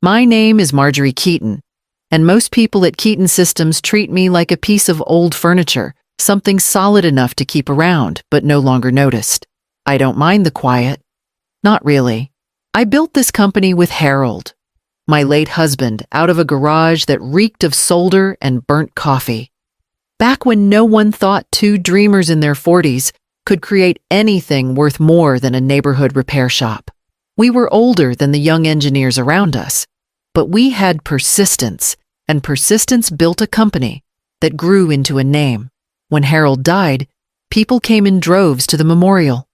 My name is Marjorie Keaton, and most people at Keaton Systems treat me like a piece of old furniture, something solid enough to keep around, but no longer noticed. I don't mind the quiet. Not really. I built this company with Harold, my late husband, out of a garage that reeked of solder and burnt coffee. Back when no one thought two dreamers in their 40s could create anything worth more than a neighborhood repair shop. We were older than the young engineers around us, but we had persistence, and persistence built a company that grew into a name. When Harold died, people came in droves to the memorial.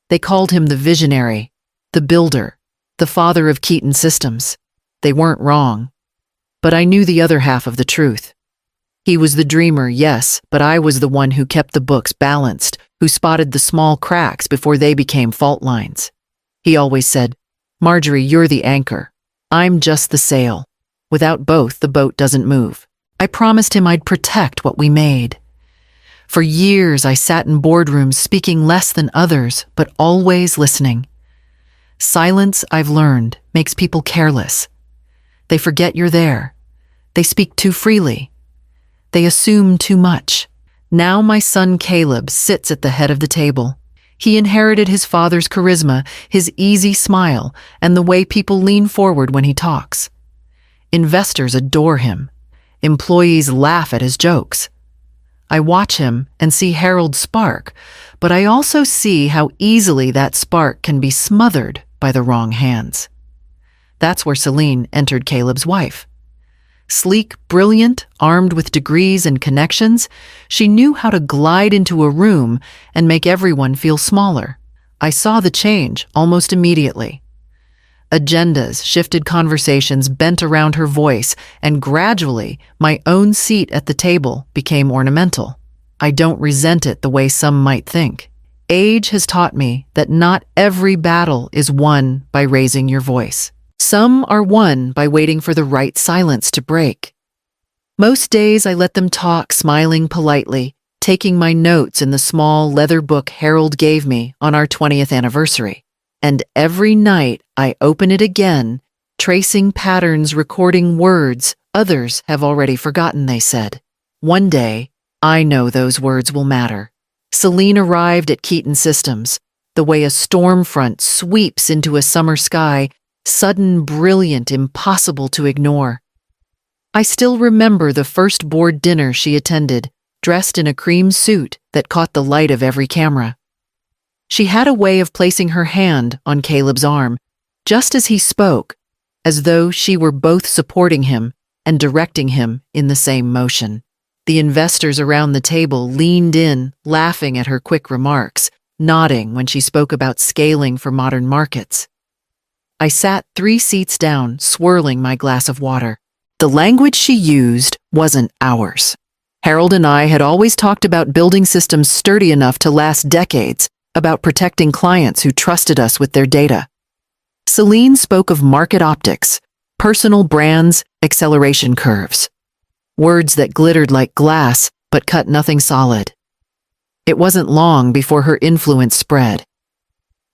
They called him the visionary, the builder, the father of Keaton Systems. They weren't wrong. But I knew the other half of the truth. He was the dreamer, yes, but I was the one who kept the books balanced, who spotted the small cracks before they became fault lines. He always said, "Marjorie, you're the anchor. I'm just the sail. Without both, the boat doesn't move." I promised him I'd protect what we made. For years, I sat in boardrooms speaking less than others, but always listening. Silence, I've learned, makes people careless. They forget you're there. They speak too freely. They assume too much. Now my son Caleb sits at the head of the table. He inherited his father's charisma, his easy smile, and the way people lean forward when he talks. Investors adore him. Employees laugh at his jokes. I watch him and see Harold spark, but I also see how easily that spark can be smothered by the wrong hands. That's where Celine entered, Caleb's wife. Sleek, brilliant, armed with degrees and connections, she knew how to glide into a room and make everyone feel smaller. I saw the change almost immediately. Agendas shifted, conversations bent around her voice, and gradually my own seat at the table became ornamental. I don't resent it the way some might think. Age has taught me that not every battle is won by raising your voice. Some are won by waiting for the right silence to break. Most days I let them talk, smiling politely, taking my notes in the small leather book Harold gave me on our 20th anniversary. And every night I open it again, tracing patterns, recording words others have already forgotten they said. One day, I know those words will matter. Celine arrived at Keaton Systems, the way a storm front sweeps into a summer sky, sudden, brilliant, impossible to ignore. I still remember the first board dinner she attended, dressed in a cream suit that caught the light of every camera. She had a way of placing her hand on Caleb's arm, just as he spoke, as though she were both supporting him and directing him in the same motion. The investors around the table leaned in, laughing at her quick remarks, nodding when she spoke about scaling for modern markets. I sat 3 seats down, swirling my glass of water. The language she used wasn't ours. Harold and I had always talked about building systems sturdy enough to last decades, about protecting clients who trusted us with their data. Celine spoke of market optics, personal brands, acceleration curves. Words that glittered like glass, but cut nothing solid. It wasn't long before her influence spread.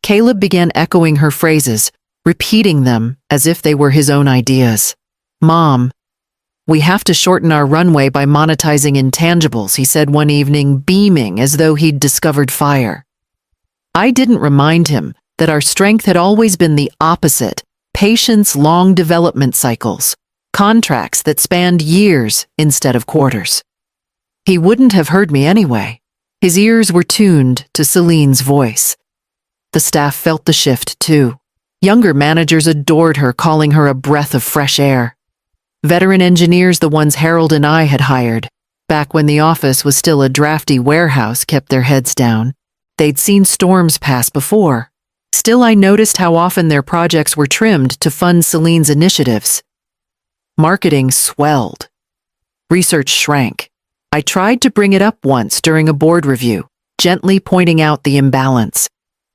Caleb began echoing her phrases, repeating them as if they were his own ideas. "Mom, we have to shorten our runway by monetizing intangibles," he said one evening, beaming as though he'd discovered fire. I didn't remind him that our strength had always been the opposite: patience, long development cycles, contracts that spanned years instead of quarters. He wouldn't have heard me anyway. His ears were tuned to Celine's voice. The staff felt the shift too. Younger managers adored her, calling her a breath of fresh air. Veteran engineers, the ones Harold and I had hired, back when the office was still a drafty warehouse, kept their heads down. They'd seen storms pass before. Still, I noticed how often their projects were trimmed to fund Celine's initiatives. Marketing swelled. Research shrank. I tried to bring it up once during a board review, gently pointing out the imbalance.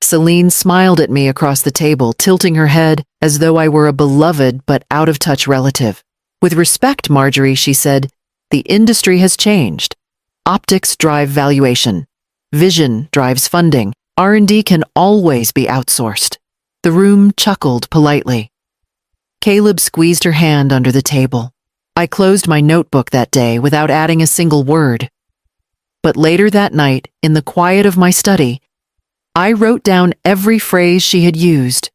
Celine smiled at me across the table, tilting her head as though I were a beloved but out-of-touch relative. "With respect, Marjorie," she said, "the industry has changed. Optics drive valuation. Vision drives funding. R&D can always be outsourced." The room chuckled politely. Caleb squeezed her hand under the table. I closed my notebook that day without adding a single word. But later that night, in the quiet of my study, I wrote down every phrase she had used.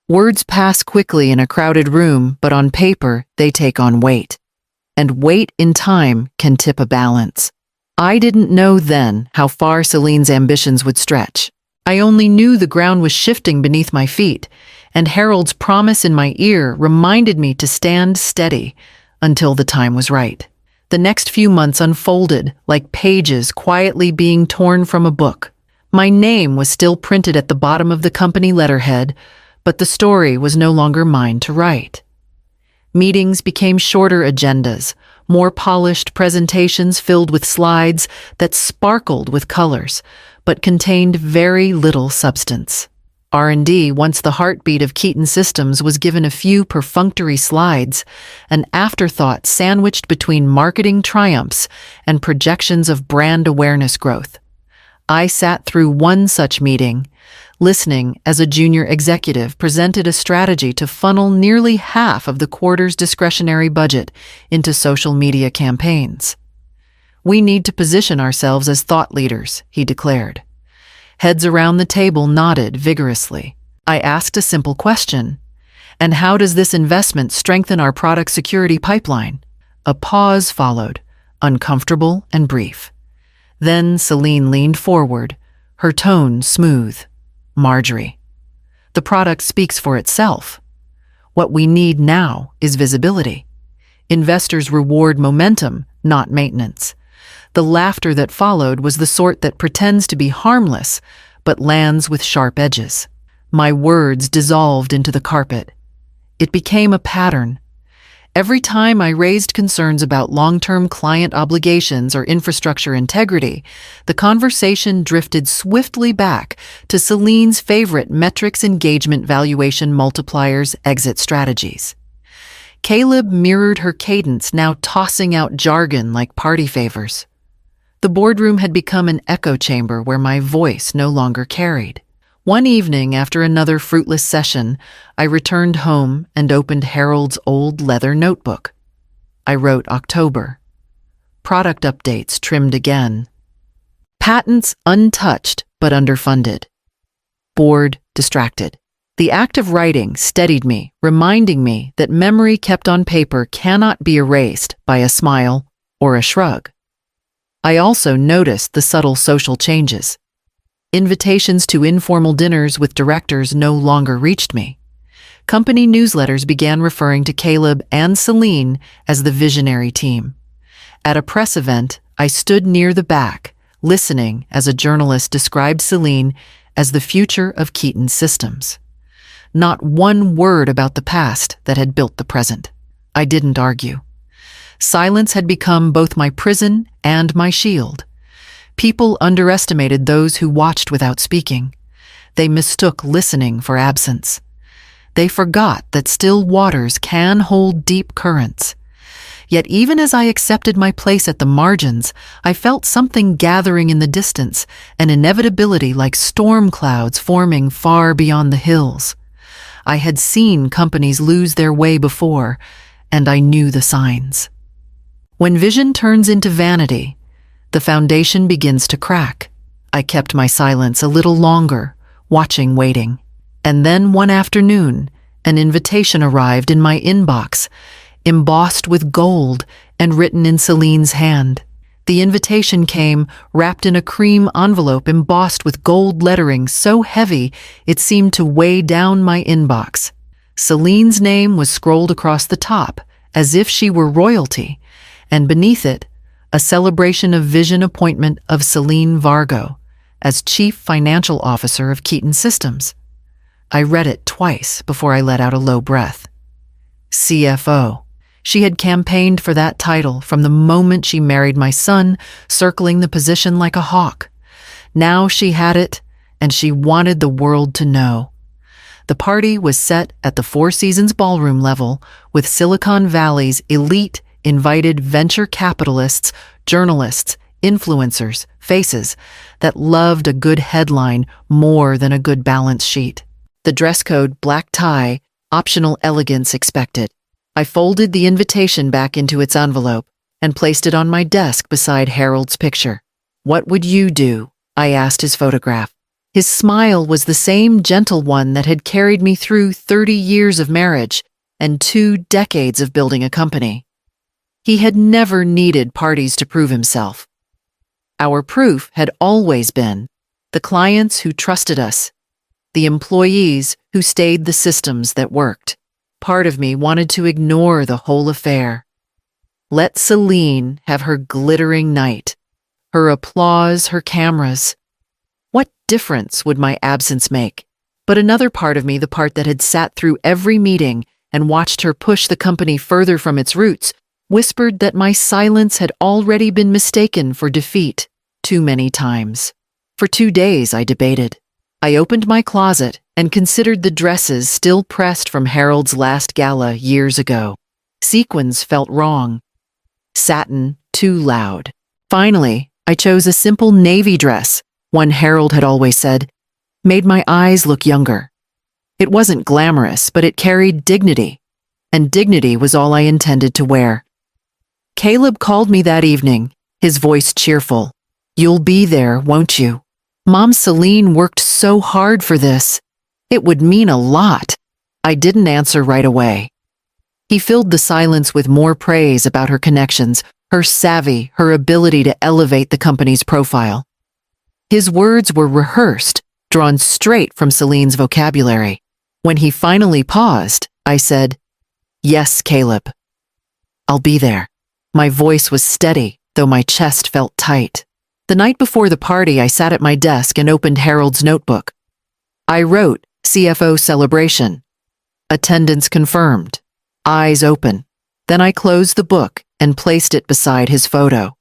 Words pass quickly in a crowded room, but on paper, they take on weight. And weight in time can tip a balance. I didn't know then how far Celine's ambitions would stretch. I only knew the ground was shifting beneath my feet, and Harold's promise in my ear reminded me to stand steady until the time was right. The next few months unfolded like pages quietly being torn from a book. My name was still printed at the bottom of the company letterhead, but the story was no longer mine to write. Meetings became shorter agendas, more polished presentations filled with slides that sparkled with colors, but contained very little substance. R&D, once the heartbeat of Keaton Systems, was given a few perfunctory slides, an afterthought sandwiched between marketing triumphs and projections of brand awareness growth. I sat through one such meeting, listening as a junior executive presented a strategy to funnel nearly half of the quarter's discretionary budget into social media campaigns. "We need to position ourselves as thought leaders," he declared. Heads around the table nodded vigorously. I asked a simple question. "And how does this investment strengthen our product security pipeline?" A pause followed, uncomfortable and brief. Then Celine leaned forward, her tone smooth. "Marjorie, the product speaks for itself. What we need now is visibility. Investors reward momentum, not maintenance." The laughter that followed was the sort that pretends to be harmless, but lands with sharp edges. My words dissolved into the carpet. It became a pattern. Every time I raised concerns about long-term client obligations or infrastructure integrity, the conversation drifted swiftly back to Celine's favorite metrics engagement valuation multipliers exit strategies. Caleb mirrored her cadence, now tossing out jargon like party favors. The boardroom had become an echo chamber where my voice no longer carried. One evening, after another fruitless session, I returned home and opened Harold's old leather notebook. I wrote October. Product updates trimmed again. Patents untouched but underfunded. Bored, distracted. The act of writing steadied me, reminding me that memory kept on paper cannot be erased by a smile or a shrug. I also noticed the subtle social changes. Invitations to informal dinners with directors no longer reached me. Company newsletters began referring to Caleb and Celine as the visionary team. At a press event, I stood near the back, listening as a journalist described Celine as the future of Keaton Systems. Not one word about the past that had built the present. I didn't argue. Silence had become both my prison and my shield. People underestimated those who watched without speaking. They mistook listening for absence. They forgot that still waters can hold deep currents. Yet even as I accepted my place at the margins, I felt something gathering in the distance, an inevitability like storm clouds forming far beyond the hills. I had seen companies lose their way before, and I knew the signs. When vision turns into vanity, the foundation begins to crack. I kept my silence a little longer, watching, waiting. And then one afternoon, an invitation arrived in my inbox, embossed with gold and written in Celine's hand. The invitation came wrapped in a cream envelope embossed with gold lettering so heavy it seemed to weigh down my inbox. Celine's name was scrolled across the top, as if she were royalty, and beneath it, a celebration of vision appointment of Celine Vargo as Chief Financial Officer of Keaton Systems. I read it twice before I let out a low breath. CFO. She had campaigned for that title from the moment she married my son, circling the position like a hawk. Now she had it, and she wanted the world to know. The party was set at the Four Seasons ballroom level, with Silicon Valley's elite invited venture capitalists, journalists, influencers, faces that loved a good headline more than a good balance sheet. The dress code, black tie, Optional elegance expected. I folded the invitation back into its envelope and placed it on my desk beside Harold's picture. "What would you do?" I asked his photograph. His smile was the same gentle one that had carried me through 30 years of marriage and 2 decades of building a company. He had never needed parties to prove himself. Our proof had always been the clients who trusted us, the employees who stayed the systems that worked. Part of me wanted to ignore the whole affair. Let Celine have her glittering night, her applause, her cameras. What difference would my absence make? But another part of me, the part that had sat through every meeting and watched her push the company further from its roots, whispered that my silence had already been mistaken for defeat too many times. For 2 days I debated. I opened my closet and considered the dresses still pressed from Harold's last gala years ago. Sequins felt wrong. Satin, too loud. Finally, I chose a simple navy dress, one Harold had always said, made my eyes look younger. It wasn't glamorous, but it carried dignity, and dignity was all I intended to wear. Caleb called me that evening, his voice cheerful. "You'll be there, won't you? Mom Celine worked so hard for this. It would mean a lot." I didn't answer right away. He filled the silence with more praise about her connections, her savvy, her ability to elevate the company's profile. His words were rehearsed, drawn straight from Celine's vocabulary. When he finally paused, I said, "Yes, Caleb. I'll be there." My voice was steady, though my chest felt tight. The night before the party, I sat at my desk and opened Harold's notebook. I wrote, "CFO celebration. Attendance confirmed. Eyes open." Then I closed the book and placed it beside his photo.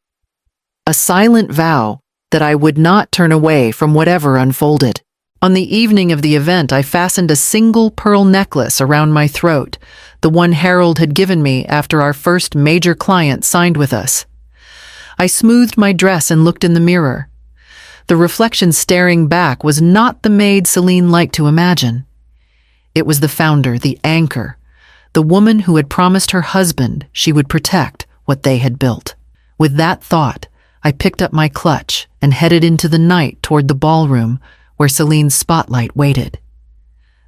A silent vow that I would not turn away from whatever unfolded. On the evening of the event, I fastened a single pearl necklace around my throat, the one Harold had given me after our first major client signed with us. I smoothed my dress and looked in the mirror. The reflection staring back was not the maid Celine liked to imagine. It was the founder, the anchor, the woman who had promised her husband she would protect what they had built. With that thought, I picked up my clutch and headed into the night toward the ballroom where Celine's spotlight waited.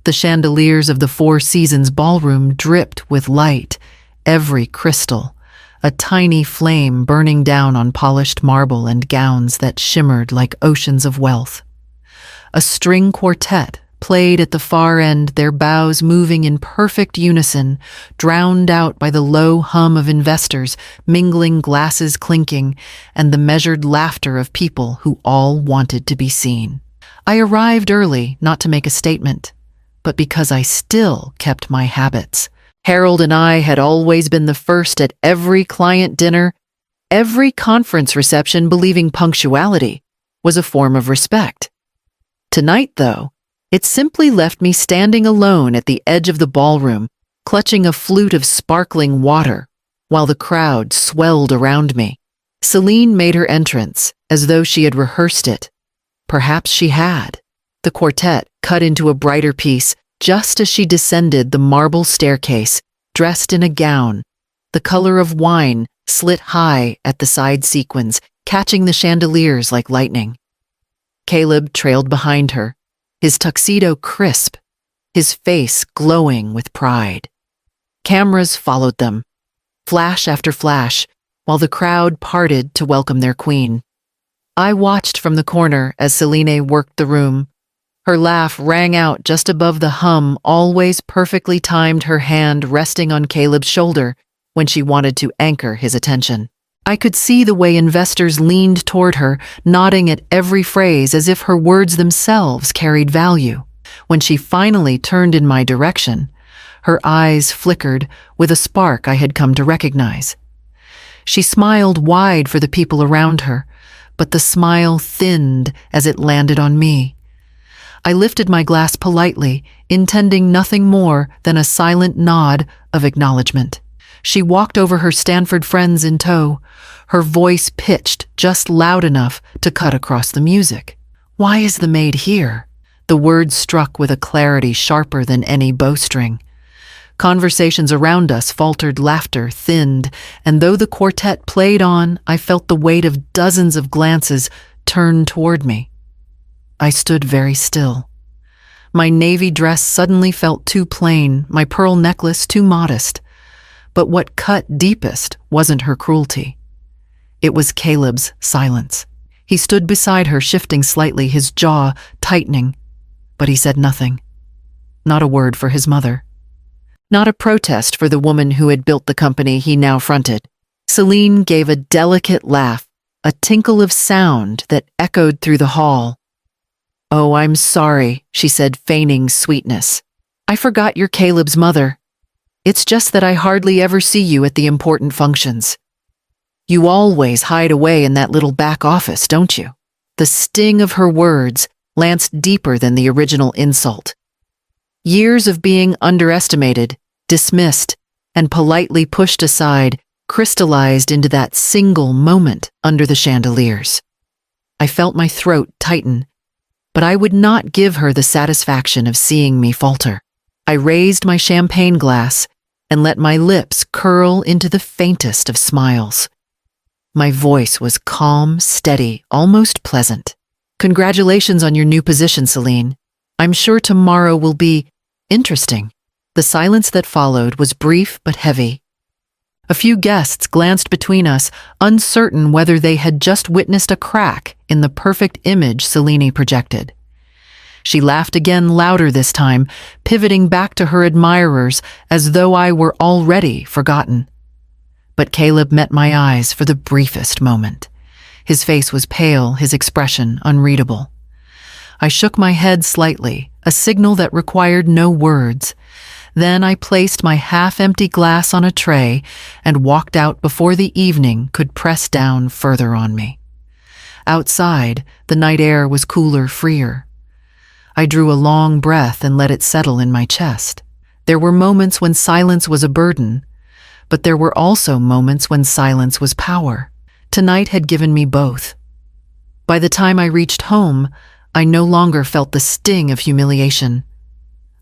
The chandeliers of the Four Seasons ballroom dripped with light, every crystal, a tiny flame burning down on polished marble and gowns that shimmered like oceans of wealth. A string quartet played at the far end, their bows moving in perfect unison, drowned out by the low hum of investors, mingling glasses clinking, and the measured laughter of people who all wanted to be seen. I arrived early, not to make a statement, but because I still kept my habits. Harold and I had always been the first at every client dinner, every conference reception, believing punctuality was a form of respect. Tonight, though, it simply left me standing alone at the edge of the ballroom, clutching a flute of sparkling water, while the crowd swelled around me. Celine made her entrance, as though she had rehearsed it. Perhaps she had. The quartet cut into a brighter piece just as she descended the marble staircase, dressed in a gown, the color of wine slit high at the side sequins, catching the chandeliers like lightning. Caleb trailed behind her, his tuxedo crisp, his face glowing with pride. Cameras followed them, flash after flash, while the crowd parted to welcome their queen. I watched from the corner as Celine worked the room. Her laugh rang out just above the hum, always perfectly timed, her hand resting on Caleb's shoulder when she wanted to anchor his attention. I could see the way investors leaned toward her, nodding at every phrase as if her words themselves carried value. When she finally turned in my direction, her eyes flickered with a spark I had come to recognize. She smiled wide for the people around her, but the smile thinned as it landed on me. I lifted my glass politely, intending nothing more than a silent nod of acknowledgement. She walked over her Stanford friends in tow, her voice pitched just loud enough to cut across the music. "Why is the maid here?" The words struck with a clarity sharper than any bowstring. Conversations around us faltered, laughter thinned, and though the quartet played on, I felt the weight of dozens of glances turn toward me. I stood very still. My navy dress suddenly felt too plain, my pearl necklace too modest. But what cut deepest wasn't her cruelty. It was Caleb's silence. He stood beside her, shifting slightly, his jaw tightening. But he said nothing. Not a word for his mother. Not a protest for the woman who had built the company he now fronted. Celine gave a delicate laugh, a tinkle of sound that echoed through the hall. "Oh, I'm sorry," she said, feigning sweetness. "I forgot you're Caleb's mother. It's just that I hardly ever see you at the important functions. You always hide away in that little back office, don't you?" The sting of her words lanced deeper than the original insult. Years of being underestimated, dismissed, and politely pushed aside crystallized into that single moment under the chandeliers. I felt my throat tighten, but I would not give her the satisfaction of seeing me falter. I raised my champagne glass and let my lips curl into the faintest of smiles. My voice was calm, steady, almost pleasant. "Congratulations on your new position, Celine. I'm sure tomorrow will be interesting." The silence that followed was brief but heavy. A few guests glanced between us, uncertain whether they had just witnessed a crack in the perfect image Celine projected. She laughed again, louder this time, pivoting back to her admirers as though I were already forgotten. But Caleb met my eyes for the briefest moment. His face was pale, his expression unreadable. I shook my head slightly, a signal that required no words. Then I placed my half-empty glass on a tray and walked out before the evening could press down further on me. Outside, the night air was cooler, freer. I drew a long breath and let it settle in my chest. There were moments when silence was a burden, but there were also moments when silence was power. Tonight had given me both. By the time I reached home, I no longer felt the sting of humiliation.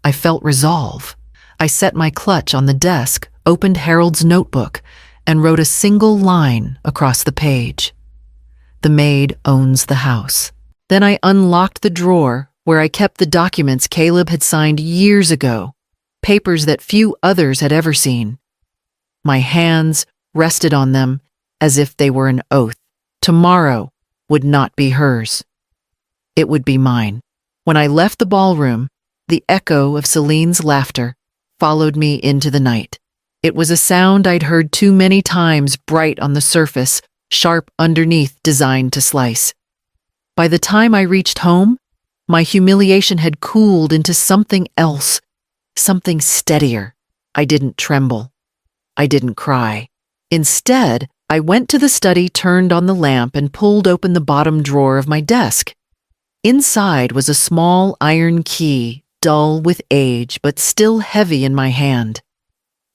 I felt resolve. I set my clutch on the desk, opened Harold's notebook, and wrote a single line across the page. "The maid owns the house." Then I unlocked the drawer where I kept the documents Caleb had signed years ago, papers that few others had ever seen. My hands rested on them as if they were an oath. Tomorrow would not be hers. It would be mine. When I left the ballroom, the echo of Celine's laughter followed me into the night. It was a sound I'd heard too many times, bright on the surface, sharp underneath, designed to slice. By the time I reached home, my humiliation had cooled into something else, something steadier. I didn't tremble. I didn't cry. Instead, I went to the study, turned on the lamp, and pulled open the bottom drawer of my desk. Inside was a small iron key, dull with age, but still heavy in my hand.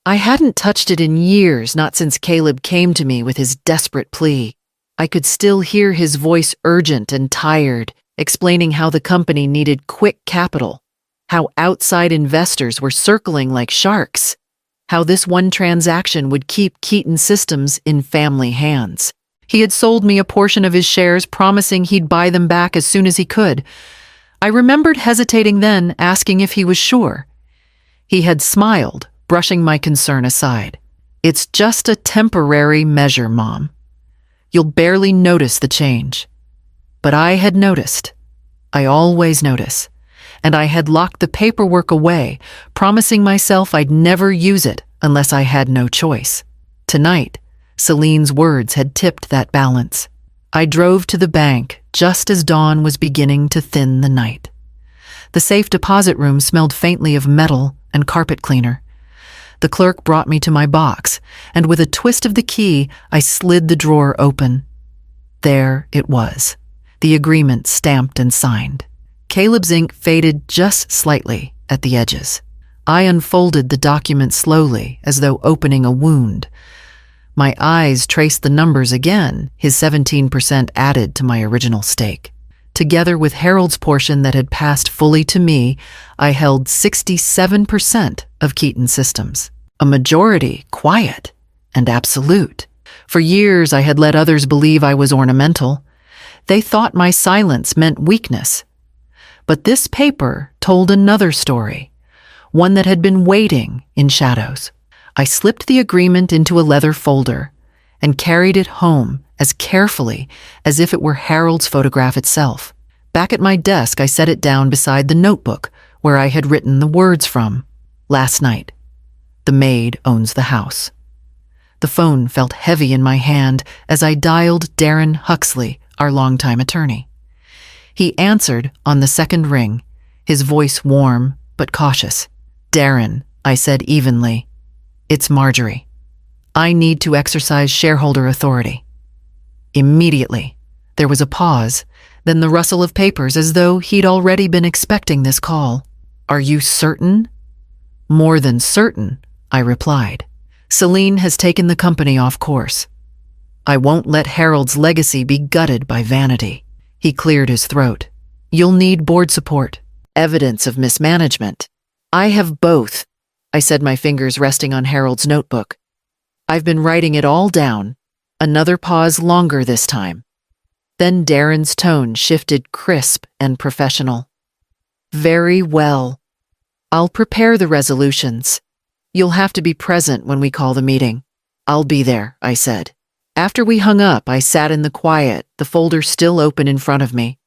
I hadn't touched it in years, not since Caleb came to me with his desperate plea. I could still hear his voice, urgent and tired, explaining how the company needed quick capital, how outside investors were circling like sharks, how this one transaction would keep Keaton Systems in family hands. He had sold me a portion of his shares, promising he'd buy them back as soon as he could. I remembered hesitating then, asking if he was sure. He had smiled, brushing my concern aside. "It's just a temporary measure, Mom. You'll barely notice the change." But I had noticed. I always notice. And I had locked the paperwork away, promising myself I'd never use it unless I had no choice. Tonight, Celine's words had tipped that balance. I drove to the bank just as dawn was beginning to thin the night. The safe deposit room smelled faintly of metal and carpet cleaner. The clerk brought me to my box, and with a twist of the key, I slid the drawer open. There it was, the agreement stamped and signed. Caleb's ink faded just slightly at the edges. I unfolded the document slowly, as though opening a wound. My eyes traced the numbers again, his 17% added to my original stake. Together with Harold's portion that had passed fully to me, I held 67% of Keaton Systems. A majority, quiet and absolute. For years I had let others believe I was ornamental. They thought my silence meant weakness. But this paper told another story, one that had been waiting in shadows. I slipped the agreement into a leather folder and carried it home as carefully as if it were Harold's photograph itself. Back at my desk, I set it down beside the notebook where I had written the words from. Last night. The maid owns the house. The phone felt heavy in my hand as I dialed Darren Huxley, our longtime attorney. He answered on the second ring, his voice warm but cautious. "Darren," I said evenly. "It's Marjorie. I need to exercise shareholder authority." Immediately, there was a pause, then the rustle of papers as though he'd already been expecting this call. "Are you certain?" "More than certain," I replied. "Celine has taken the company off course. I won't let Harold's legacy be gutted by vanity." He cleared his throat. "You'll need board support, evidence of mismanagement." "I have both," I said, my fingers resting on Harold's notebook. "I've been writing it all down." Another pause, longer this time. Then Darren's tone shifted, crisp and professional. "Very well. I'll prepare the resolutions. You'll have to be present when we call the meeting." "I'll be there," I said. After we hung up, I sat in the quiet, the folder still open in front of me.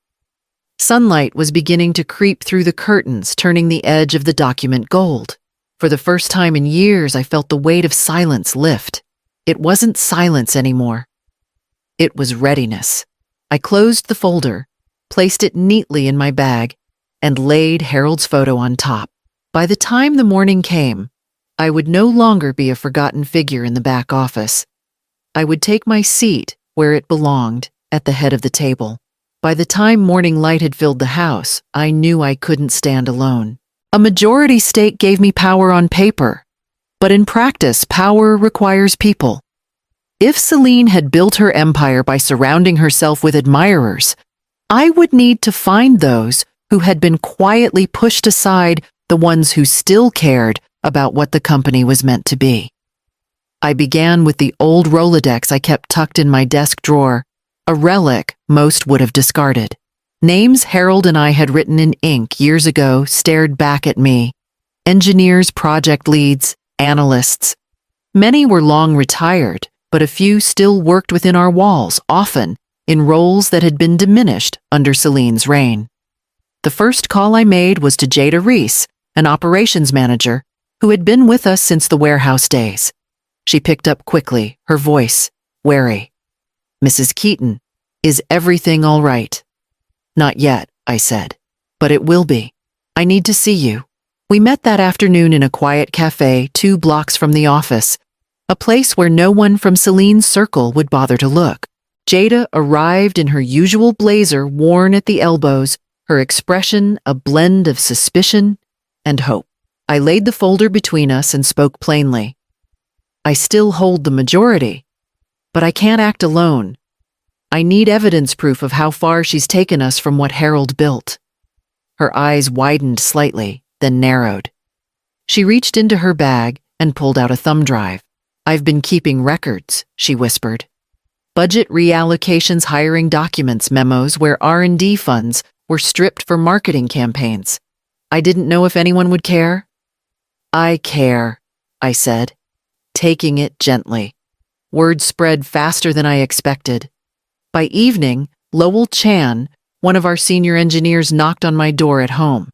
Sunlight was beginning to creep through the curtains, turning the edge of the document gold. For the first time in years, I felt the weight of silence lift. It wasn't silence anymore. It was readiness. I closed the folder, placed it neatly in my bag, and laid Harold's photo on top. By the time the morning came, I would no longer be a forgotten figure in the back office. I would take my seat where it belonged, at the head of the table. By the time morning light had filled the house, I knew I couldn't stand alone. A majority stake gave me power on paper, but in practice, power requires people. If Celine had built her empire by surrounding herself with admirers, I would need to find those who had been quietly pushed aside, the ones who still cared about what the company was meant to be. I began with the old Rolodex I kept tucked in my desk drawer, a relic most would have discarded. Names Harold and I had written in ink years ago stared back at me. Engineers, project leads, analysts. Many were long retired, but a few still worked within our walls, often in roles that had been diminished under Celine's reign. The first call I made was to Jada Reese, an operations manager who had been with us since the warehouse days. She picked up quickly, her voice wary. "Mrs. Keaton, is everything all right?" "Not yet," I said, "but it will be. I need to see you." We met that afternoon in a quiet cafe 2 blocks from the office, a place where no one from Celine's circle would bother to look. Jada arrived in her usual blazer worn at the elbows, her expression a blend of suspicion and hope. I laid the folder between us and spoke plainly. "I still hold the majority, but I can't act alone. I need evidence proof of how far she's taken us from what Harold built." Her eyes widened slightly, then narrowed. She reached into her bag and pulled out a thumb drive. "I've been keeping records," she whispered. "Budget reallocations, hiring documents, memos where R&D funds were stripped for marketing campaigns. I didn't know if anyone would care." "I care," I said, taking it gently. Word spread faster than I expected. By evening, Lowell Chan, one of our senior engineers, knocked on my door at home.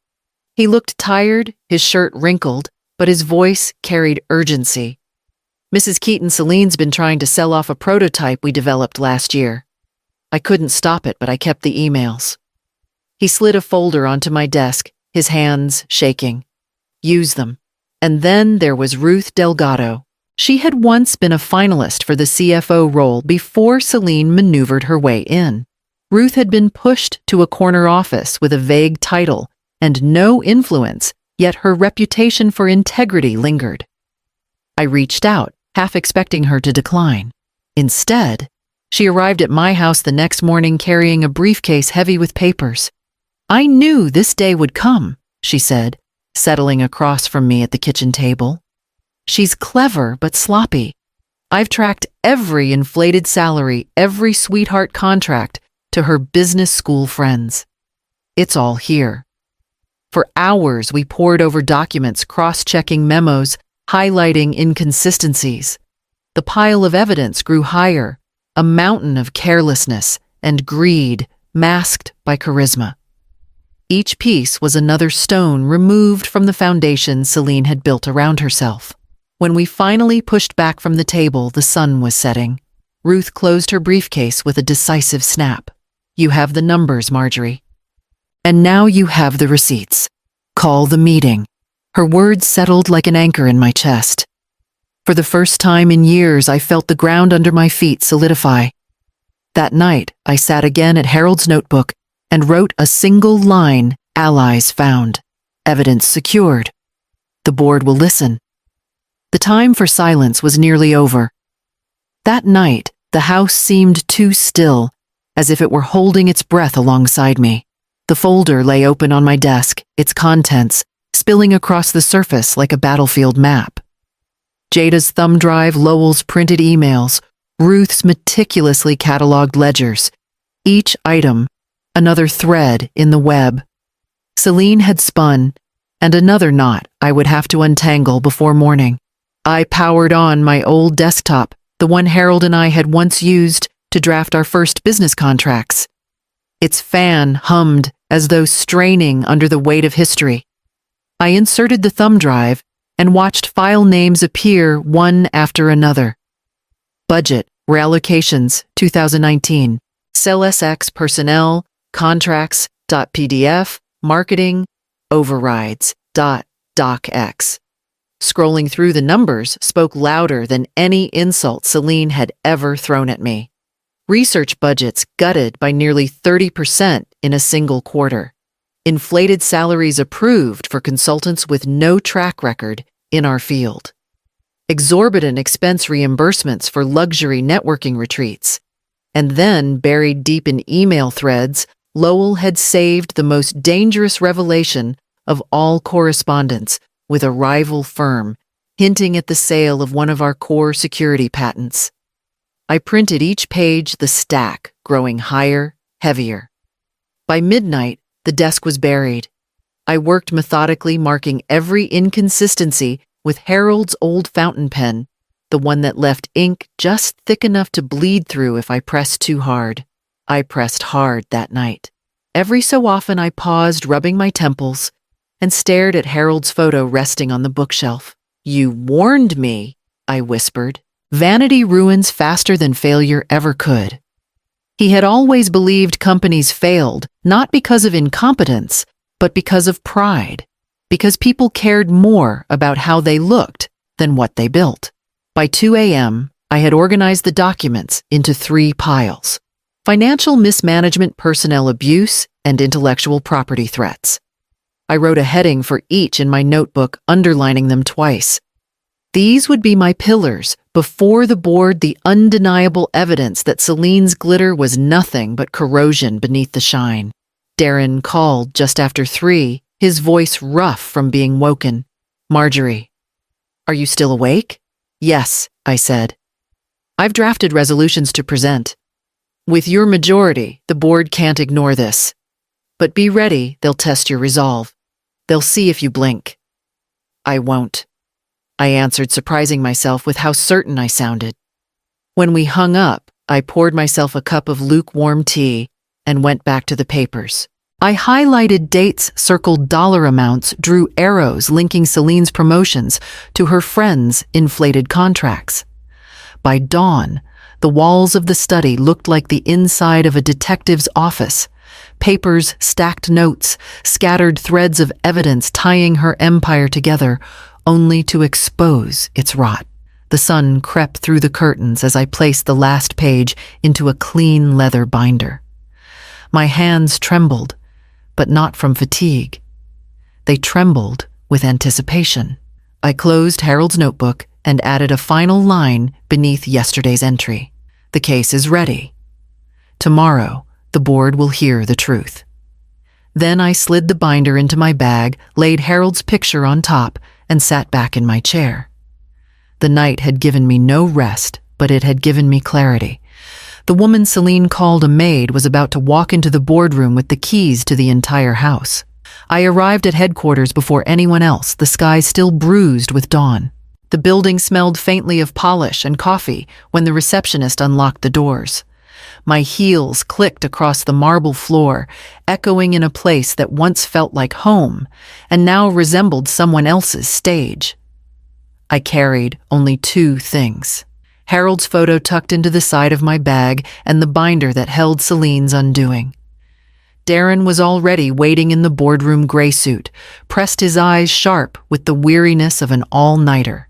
He looked tired, his shirt wrinkled, but his voice carried urgency. "Mrs. Keaton, Celine's been trying to sell off a prototype we developed last year. I couldn't stop it, but I kept the emails." He slid a folder onto my desk, his hands shaking. "Use them." And then there was Ruth Delgado. She had once been a finalist for the CFO role before Celine maneuvered her way in. Ruth had been pushed to a corner office with a vague title and no influence, yet her reputation for integrity lingered. I reached out, half expecting her to decline. Instead, She arrived at my house the next morning carrying a briefcase heavy with papers. "I knew this day would come," she said, settling across from me at the kitchen table. "She's clever but sloppy. I've tracked every inflated salary, every sweetheart contract to her business school friends. It's all here." For hours, we pored over documents, cross-checking memos, highlighting inconsistencies. The pile of evidence grew higher, a mountain of carelessness and greed masked by charisma. Each piece was another stone removed from the foundation Celine had built around herself. When we finally pushed back from the table, the sun was setting. Ruth closed her briefcase with a decisive snap. "You have the numbers, Marjorie. And now you have the receipts. Call the meeting." Her words settled like an anchor in my chest. For the first time in years, I felt the ground under my feet solidify. That night, I sat again at Harold's notebook and wrote a single line: "Allies found. Evidence secured. The board will listen." The time for silence was nearly over. That night, the house seemed too still, as if it were holding its breath alongside me. The folder lay open on my desk, its contents spilling across the surface like a battlefield map. Jada's thumb drive, Lowell's printed emails, Ruth's meticulously cataloged ledgers. Each item, another thread in the web. Celine had spun, and another knot I would have to untangle before morning. I powered on my old desktop, the one Harold and I had once used to draft our first business contracts. Its fan hummed as though straining under the weight of history. I inserted the thumb drive and watched file names appear one after another. Budget, reallocations, 2019. SLSX personnel, contracts, .pdf, marketing, overrides, .docx. Scrolling through the numbers spoke louder than any insult Celine had ever thrown at me. Research budgets gutted by nearly 30% in a single quarter. Inflated salaries approved for consultants with no track record in our field. Exorbitant expense reimbursements for luxury networking retreats. And then, buried deep in email threads, Lowell had saved the most dangerous revelation of all correspondence with a rival firm, hinting at the sale of one of our core security patents. I printed each page, the stack growing higher, heavier. By midnight, the desk was buried. I worked methodically, marking every inconsistency with Harold's old fountain pen, the one that left ink just thick enough to bleed through if I pressed too hard. I pressed hard that night. Every so often I paused, rubbing my temples, and stared at Harold's photo resting on the bookshelf. "You warned me," I whispered. Vanity ruins faster than failure ever could. He had always believed companies failed, not because of incompetence, but because of pride, because people cared more about how they looked than what they built. By 2 a.m., I had organized the documents into 3 piles: financial mismanagement, personnel abuse, and intellectual property threats. I wrote a heading for each in my notebook, underlining them twice. These would be my pillars, before the board, the undeniable evidence that Celine's glitter was nothing but corrosion beneath the shine. Darren called just after 3, his voice rough from being woken. "Marjorie, are you still awake?" "Yes," I said. "I've drafted resolutions to present. With your majority, the board can't ignore this. But be ready, they'll test your resolve. They'll see if you blink." "I won't," I answered, surprising myself with how certain I sounded. When we hung up, I poured myself a cup of lukewarm tea and went back to the papers. I highlighted dates, circled dollar amounts, drew arrows linking Celine's promotions to her friends' inflated contracts. By dawn, the walls of the study looked like the inside of a detective's office. Papers, stacked notes, scattered threads of evidence tying her empire together, only to expose its rot. The sun crept through the curtains as I placed the last page into a clean leather binder. My hands trembled, but not from fatigue. They trembled with anticipation. I closed Harold's notebook and added a final line beneath yesterday's entry. The case is ready. Tomorrow, the board will hear the truth. Then I slid the binder into my bag, laid Harold's picture on top, and sat back in my chair. The night had given me no rest, but it had given me clarity. The woman Celine called a maid was about to walk into the boardroom with the keys to the entire house. I arrived at headquarters before anyone else, the sky still bruised with dawn. The building smelled faintly of polish and coffee when the receptionist unlocked the doors. My heels clicked across the marble floor, echoing in a place that once felt like home and now resembled someone else's stage. I carried only two things: Harold's photo tucked into the side of my bag and the binder that held Celine's undoing. Darren was already waiting in the boardroom gray suit, pressed his eyes sharp with the weariness of an all-nighter.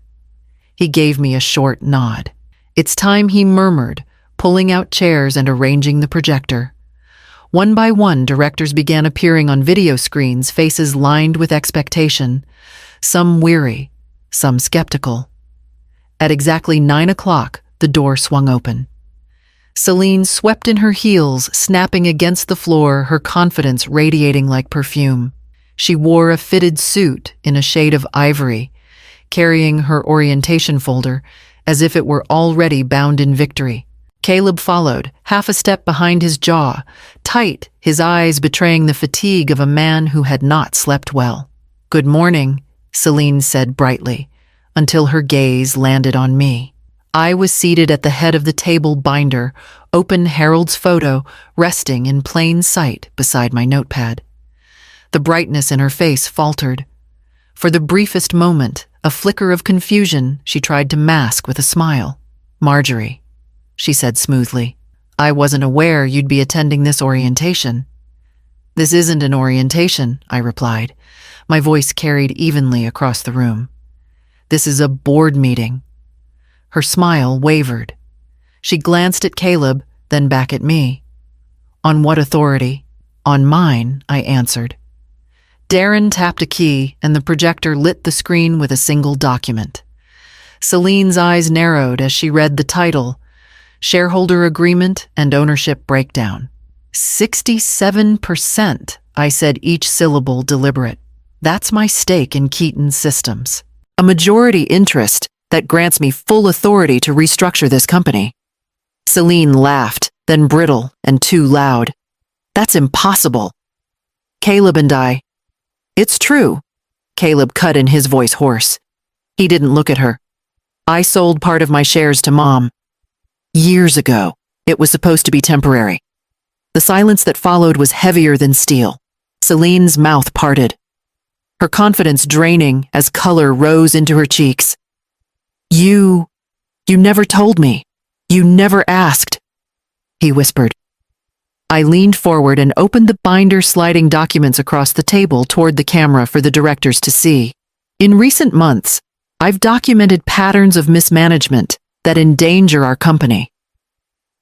He gave me a short nod. "It's time," he murmured, pulling out chairs and arranging the projector. One by one, directors began appearing on video screens, faces lined with expectation, some weary, some skeptical. At exactly 9 o'clock, the door swung open. Celine swept in her heels, snapping against the floor, her confidence radiating like perfume. She wore a fitted suit in a shade of ivory, carrying her orientation folder as if it were already bound in victory. Caleb followed, half a step behind his jaw, tight, his eyes betraying the fatigue of a man who had not slept well. "Good morning," Celine said brightly, until her gaze landed on me. I was seated at the head of the table, binder, open, Harold's photo resting in plain sight beside my notepad. The brightness in her face faltered. For the briefest moment, a flicker of confusion she tried to mask with a smile. "Marjorie," she said smoothly, "I wasn't aware you'd be attending this orientation." "This isn't an orientation," I replied. My voice carried evenly across the room. "This is a board meeting." Her smile wavered. She glanced at Caleb, then back at me. "On what authority?" "On mine," I answered. Darren tapped a key, and the projector lit the screen with a single document. Celine's eyes narrowed as she read the title, Shareholder Agreement and Ownership Breakdown. 67%, I said, each syllable deliberate. "That's my stake in Keaton Systems. A majority interest that grants me full authority to restructure this company." Celine laughed, then brittle and too loud. "That's impossible." "Caleb and I—" "It's true," Caleb cut in, his voice hoarse. He didn't look at her. "I sold part of my shares to Mom. Years ago. It was supposed to be temporary." The silence that followed was heavier than steel. Celine's mouth parted, her confidence draining as color rose into her cheeks. You never told me. You never asked," he whispered. I leaned forward and opened the binder, sliding documents across the table toward the camera for the directors to see. "In recent months, I've documented patterns of mismanagement that endanger our company.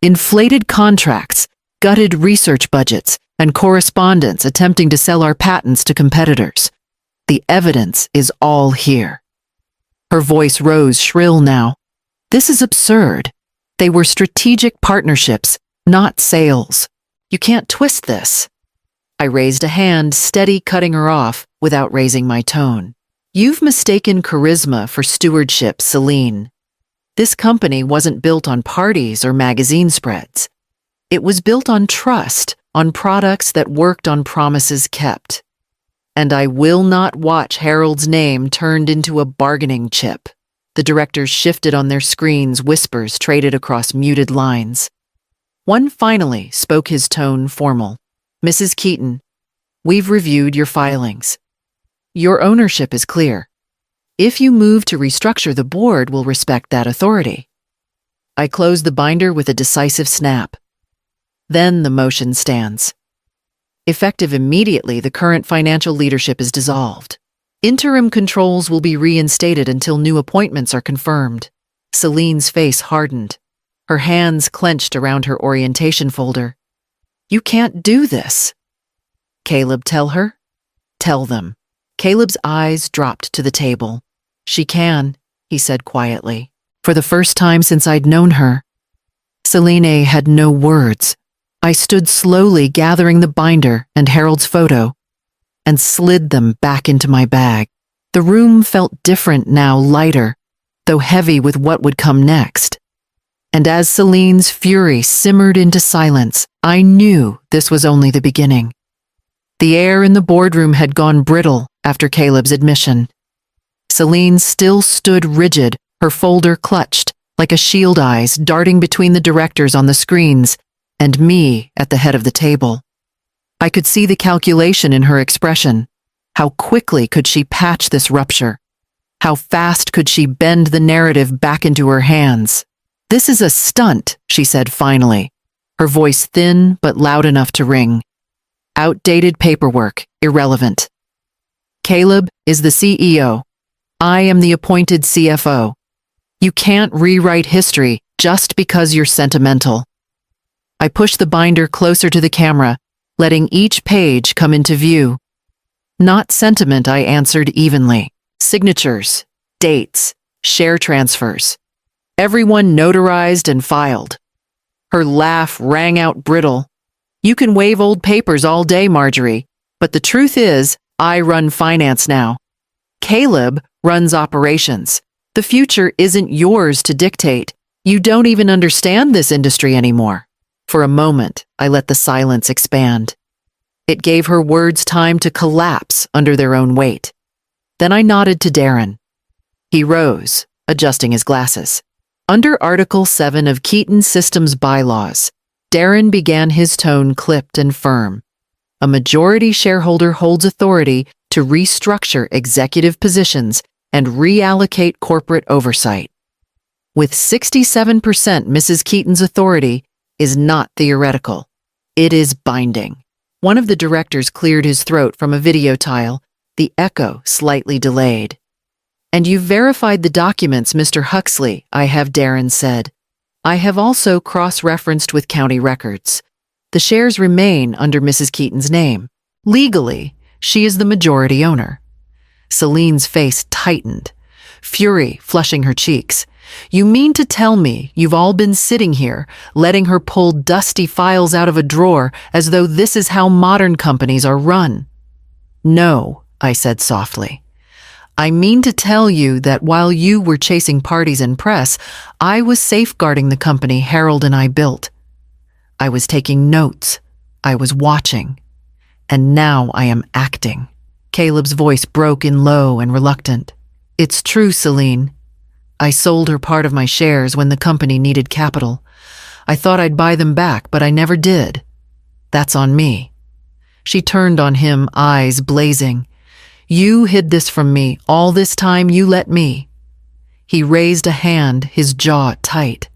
Inflated contracts, gutted research budgets, and correspondence attempting to sell our patents to competitors. The evidence is all here." Her voice rose shrill now. "This is absurd. They were strategic partnerships, not sales. You can't twist this." I raised a hand, steady, cutting her off without raising my tone. "You've mistaken charisma for stewardship, Celine. This company wasn't built on parties or magazine spreads. It was built on trust, on products that worked, on promises kept. And I will not watch Harold's name turned into a bargaining chip." The directors shifted on their screens, whispers traded across muted lines. One finally spoke, his tone formal. "Mrs. Keaton, we've reviewed your filings. Your ownership is clear. If you move to restructure, the board will respect that authority." I closed the binder with a decisive snap. "Then the motion stands. Effective immediately, the current financial leadership is dissolved. Interim controls will be reinstated until new appointments are confirmed." Celine's face hardened. Her hands clenched around her orientation folder. "You can't do this." "Caleb, tell her?" "Tell them." Caleb's eyes dropped to the table. "She can," he said quietly. For the first time since I'd known her, Selene had no words. I stood slowly gathering the binder and Harold's photo and slid them back into my bag. The room felt different now, lighter, though heavy with what would come next. And as Celine's fury simmered into silence, I knew this was only the beginning. The air in the boardroom had gone brittle after Caleb's admission. Celine still stood rigid, her folder clutched, like a shield eyes darting between the directors on the screens and me at the head of the table. I could see the calculation in her expression. How quickly could she patch this rupture? How fast could she bend the narrative back into her hands? "This is a stunt," she said finally, her voice thin but loud enough to ring. "Outdated paperwork, irrelevant. Caleb is the CEO. I am the appointed CFO. You can't rewrite history just because you're sentimental." I pushed the binder closer to the camera, letting each page come into view. "Not sentiment," I answered evenly. "Signatures, dates, share transfers. Everyone notarized and filed." Her laugh rang out brittle. "You can wave old papers all day, Marjorie, but the truth is, I run finance now. Caleb runs operations. The future isn't yours to dictate. You don't even understand this industry anymore." For a moment, I let the silence expand. It gave her words time to collapse under their own weight. Then I nodded to Darren. He rose, adjusting his glasses. Under Article 7 of Keaton Systems bylaws, Darren began his tone clipped and firm. A majority shareholder holds authority to restructure executive positions and reallocate corporate oversight. With 67%, Mrs. Keaton's authority is not theoretical. It is binding. One of the directors cleared his throat from a video tile, the echo slightly delayed. "And you've verified the documents, Mr. Huxley," I have Darren said. "I have also cross-referenced with county records. The shares remain under Mrs. Keaton's name. Legally, she is the majority owner." Celine's face tightened, fury flushing her cheeks. "You mean to tell me you've all been sitting here, letting her pull dusty files out of a drawer as though this is how modern companies are run?" "No," I said softly. "I mean to tell you that while you were chasing parties and press, I was safeguarding the company Harold and I built. I was taking notes. I was watching. And now I am acting." Caleb's voice broke in low and reluctant. "It's true, Celine. I sold her part of my shares when the company needed capital. I thought I'd buy them back, but I never did. That's on me." She turned on him, eyes blazing. "You hid this from me. All this time you let me." He raised a hand, his jaw tight.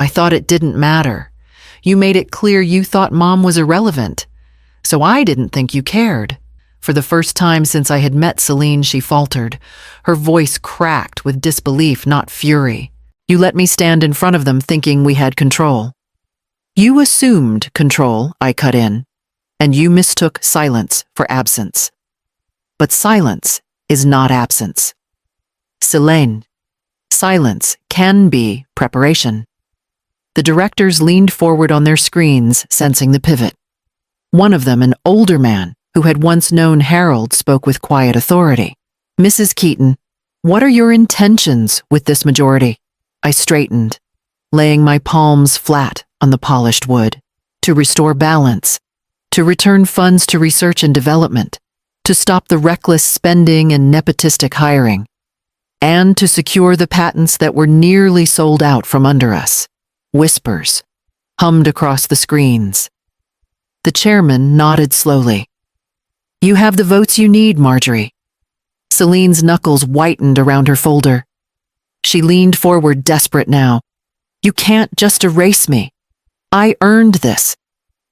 "I thought it didn't matter. You made it clear you thought Mom was irrelevant. So I didn't think you cared." For the first time since I had met Celine, she faltered. Her voice cracked with disbelief, not fury. "You let me stand in front of them thinking we had control." "You assumed control," I cut in, "and you mistook silence for absence. But silence is not absence. Celine, silence can be preparation." The directors leaned forward on their screens, sensing the pivot. One of them, an older man, who had once known Harold, spoke with quiet authority. "Mrs. Keaton, what are your intentions with this majority?" I straightened, laying my palms flat on the polished wood. "To restore balance, to return funds to research and development, to stop the reckless spending and nepotistic hiring, and to secure the patents that were nearly sold out from under us." Whispers hummed across the screens. The chairman nodded slowly. "You have the votes you need, Marjorie." Celine's knuckles whitened around her folder. She leaned forward, desperate now. "You can't just erase me. I earned this.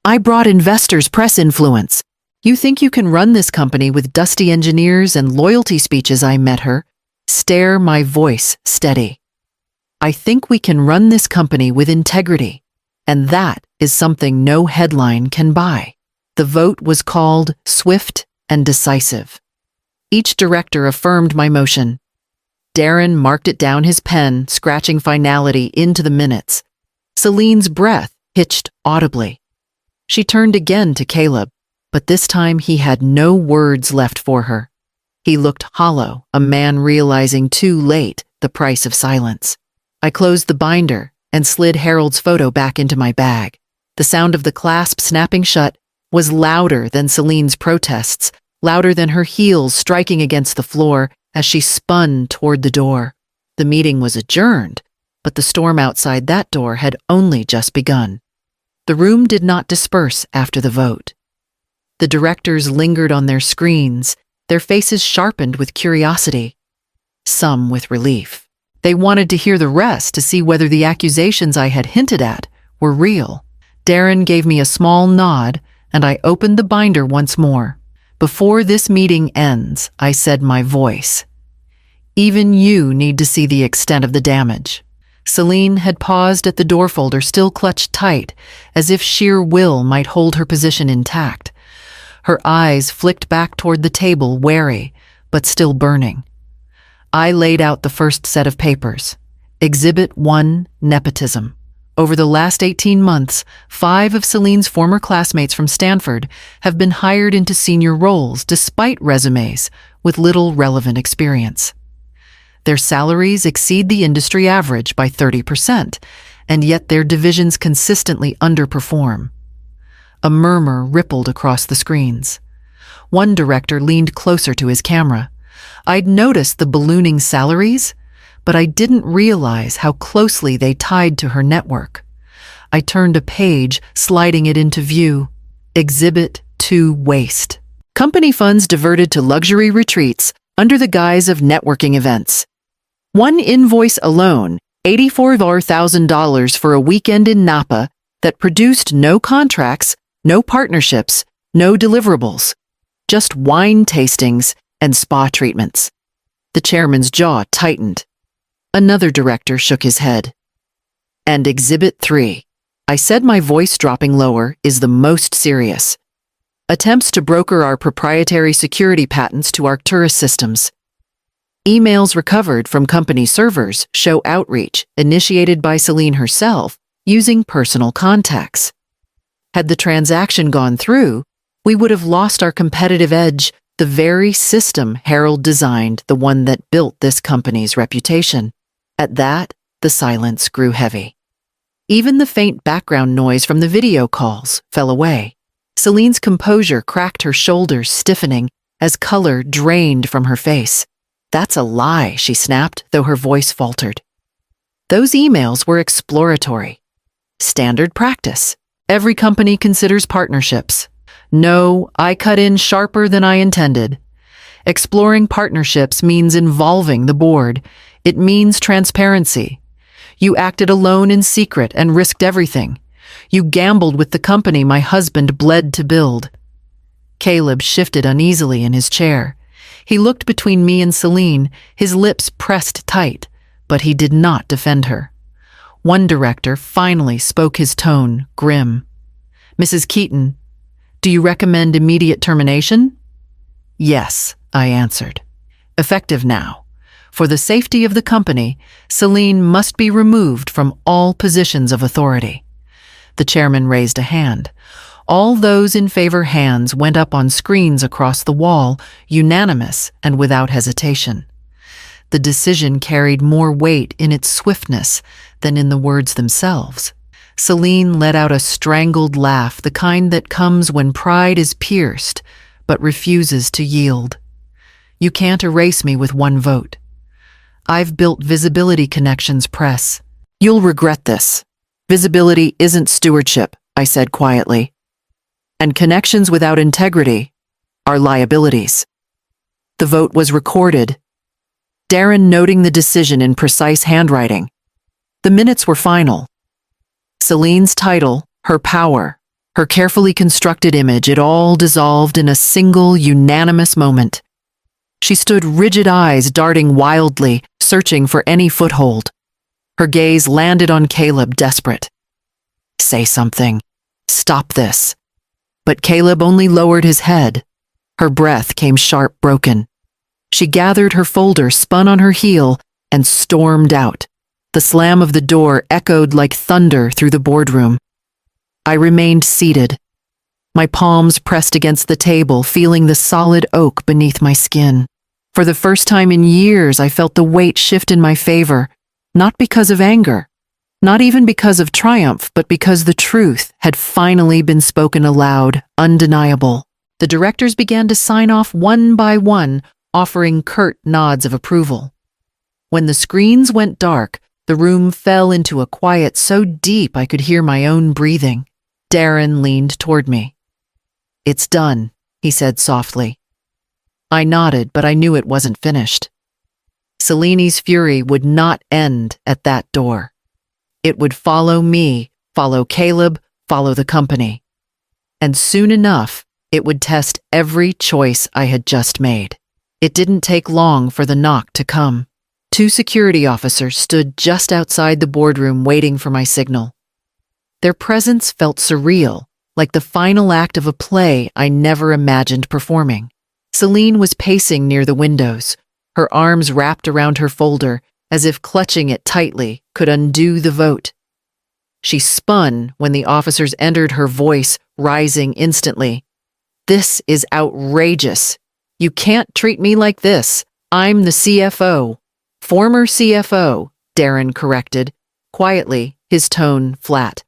I brought investors' press influence. You think you can run this company with dusty engineers and loyalty speeches?" I met her, stare, my voice steady. "I think we can run this company with integrity, and that is something no headline can buy." The vote was called, swift and decisive. Each director affirmed my motion. Darren marked it down his pen, scratching finality into the minutes. Celine's breath hitched audibly. She turned again to Caleb, but this time he had no words left for her. He looked hollow, a man realizing too late the price of silence. I closed the binder and slid Harold's photo back into my bag. The sound of the clasp snapping shut was louder than Celine's protests, louder than her heels striking against the floor as she spun toward the door. The meeting was adjourned, but the storm outside that door had only just begun. The room did not disperse after the vote. The directors lingered on their screens, their faces sharpened with curiosity, some with relief. They wanted to hear the rest to see whether the accusations I had hinted at were real. Darren gave me a small nod, and I opened the binder once more. Before this meeting ends, I said, my voice. Even you need to see the extent of the damage. Celine had paused at the door folder, still clutched tight, as if sheer will might hold her position intact. Her eyes flicked back toward the table, wary, but still burning. I laid out the first set of papers. Exhibit 1, Nepotism. Over the last 18 months, 5 of Celine's former classmates from Stanford have been hired into senior roles despite resumes with little relevant experience. Their salaries exceed the industry average by 30%, and yet their divisions consistently underperform. A murmur rippled across the screens. One director leaned closer to his camera. I'd noticed the ballooning salaries, but I didn't realize how closely they tied to her network. I turned a page, sliding it into view. Exhibit 2, Waste. Company funds diverted to luxury retreats under the guise of networking events. One invoice alone, $84,000 for a weekend in Napa that produced no contracts, no partnerships, no deliverables, just wine tastings and spa treatments. The chairman's jaw tightened. Another director shook his head. And Exhibit 3, I said, my voice dropping lower, is the most serious. Attempts to broker our proprietary security patents to Arcturus systems. Emails recovered from company servers show outreach initiated by Celine herself using personal contacts. Had the transaction gone through, we would have lost our competitive edge, the very system Harold designed, the one that built this company's reputation. At that, the silence grew heavy. Even the faint background noise from the video calls fell away. Celine's composure cracked, her shoulders stiffening as color drained from her face. That's a lie, she snapped, though her voice faltered. Those emails were exploratory. Standard practice. Every company considers partnerships. No, I cut in sharper than I intended. Exploring partnerships means involving the board. It means transparency. You acted alone in secret and risked everything. You gambled with the company my husband bled to build. Caleb shifted uneasily in his chair. He looked between me and Celine, his lips pressed tight, but he did not defend her. One director finally spoke, his tone grim. Mrs. Keaton, do you recommend immediate termination? Yes, I answered. Effective now. For the safety of the company, Celine must be removed from all positions of authority. The chairman raised a hand. All those in favor hands went up on screens across the wall, unanimous and without hesitation. The decision carried more weight in its swiftness than in the words themselves. Celine let out a strangled laugh, the kind that comes when pride is pierced but refuses to yield. You can't erase me with one vote. I've built Visibility Connections Press. You'll regret this. Visibility isn't stewardship, I said quietly. And connections without integrity are liabilities. The vote was recorded, Darren noting the decision in precise handwriting. The minutes were final. Celine's title, her power, her carefully constructed image, it all dissolved in a single, unanimous moment. She stood, rigid eyes darting wildly, searching for any foothold. Her gaze landed on Caleb, desperate. Say something. Stop this. But Caleb only lowered his head. Her breath came sharp, broken. She gathered her folder, spun on her heel, and stormed out. The slam of the door echoed like thunder through the boardroom. I remained seated, my palms pressed against the table, feeling the solid oak beneath my skin. For the first time in years, I felt the weight shift in my favor, not because of anger, not even because of triumph, but because the truth had finally been spoken aloud, undeniable. The directors began to sign off one by one, offering curt nods of approval. When the screens went dark, the room fell into a quiet so deep I could hear my own breathing. Darren leaned toward me. "It's done," he said softly. I nodded, but I knew it wasn't finished. Celine's fury would not end at that door. It would follow me, follow Caleb, follow the company. And soon enough, it would test every choice I had just made. It didn't take long for the knock to come. 2 security officers stood just outside the boardroom waiting for my signal. Their presence felt surreal, like the final act of a play I never imagined performing. Celine was pacing near the windows, her arms wrapped around her folder, as if clutching it tightly could undo the vote. She spun when the officers entered, her voice rising instantly. "This is outrageous. You can't treat me like this. I'm the CFO." "Former CFO," Darren corrected, quietly, his tone flat.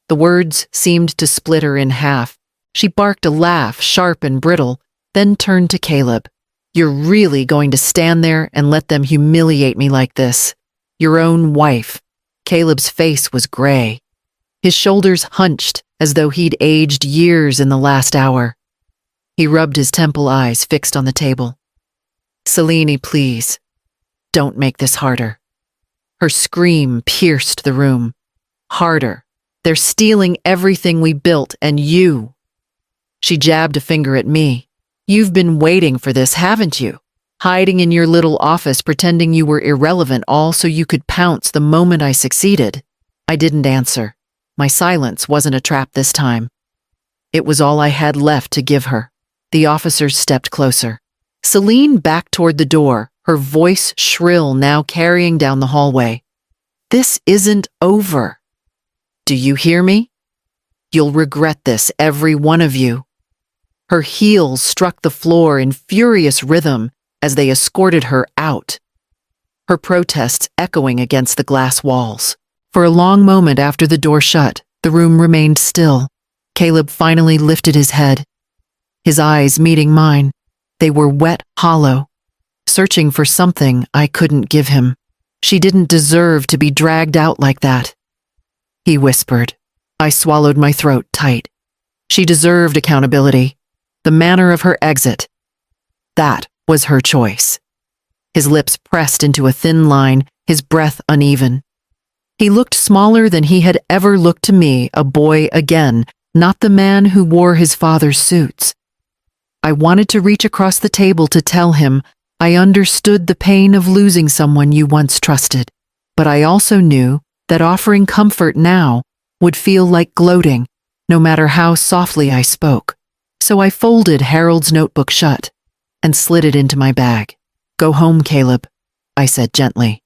The words seemed to split her in half. She barked a laugh, sharp and brittle, then turned to Caleb. "You're really going to stand there and let them humiliate me like this? Your own wife." Caleb's face was gray. His shoulders hunched as though he'd aged years in the last hour. He rubbed his temple, eyes fixed on the table. "Celine, please, don't make this harder." Her scream pierced the room. "Harder. They're stealing everything we built, and you." She jabbed a finger at me. "You've been waiting for this, haven't you? Hiding in your little office, pretending you were irrelevant, all so you could pounce the moment I succeeded." I didn't answer. My silence wasn't a trap this time. It was all I had left to give her. The officers stepped closer. Celine backed toward the door, her voice shrill, now carrying down the hallway. "This isn't over. Do you hear me? You'll regret this, every one of you." Her heels struck the floor in furious rhythm as they escorted her out, her protests echoing against the glass walls. For a long moment after the door shut, the room remained still. Caleb finally lifted his head, his eyes meeting mine. They were wet, hollow, searching for something I couldn't give him. "She didn't deserve to be dragged out like that," he whispered. I swallowed my throat tight. She deserved accountability. The manner of her exit, that was her choice. His lips pressed into a thin line, his breath uneven. He looked smaller than he had ever looked to me, a boy again, not the man who wore his father's suits. I wanted to reach across the table to tell him I understood the pain of losing someone you once trusted, but I also knew that offering comfort now would feel like gloating, no matter how softly I spoke. So I folded Harold's notebook shut and slid it into my bag. "Go home, Caleb," I said gently.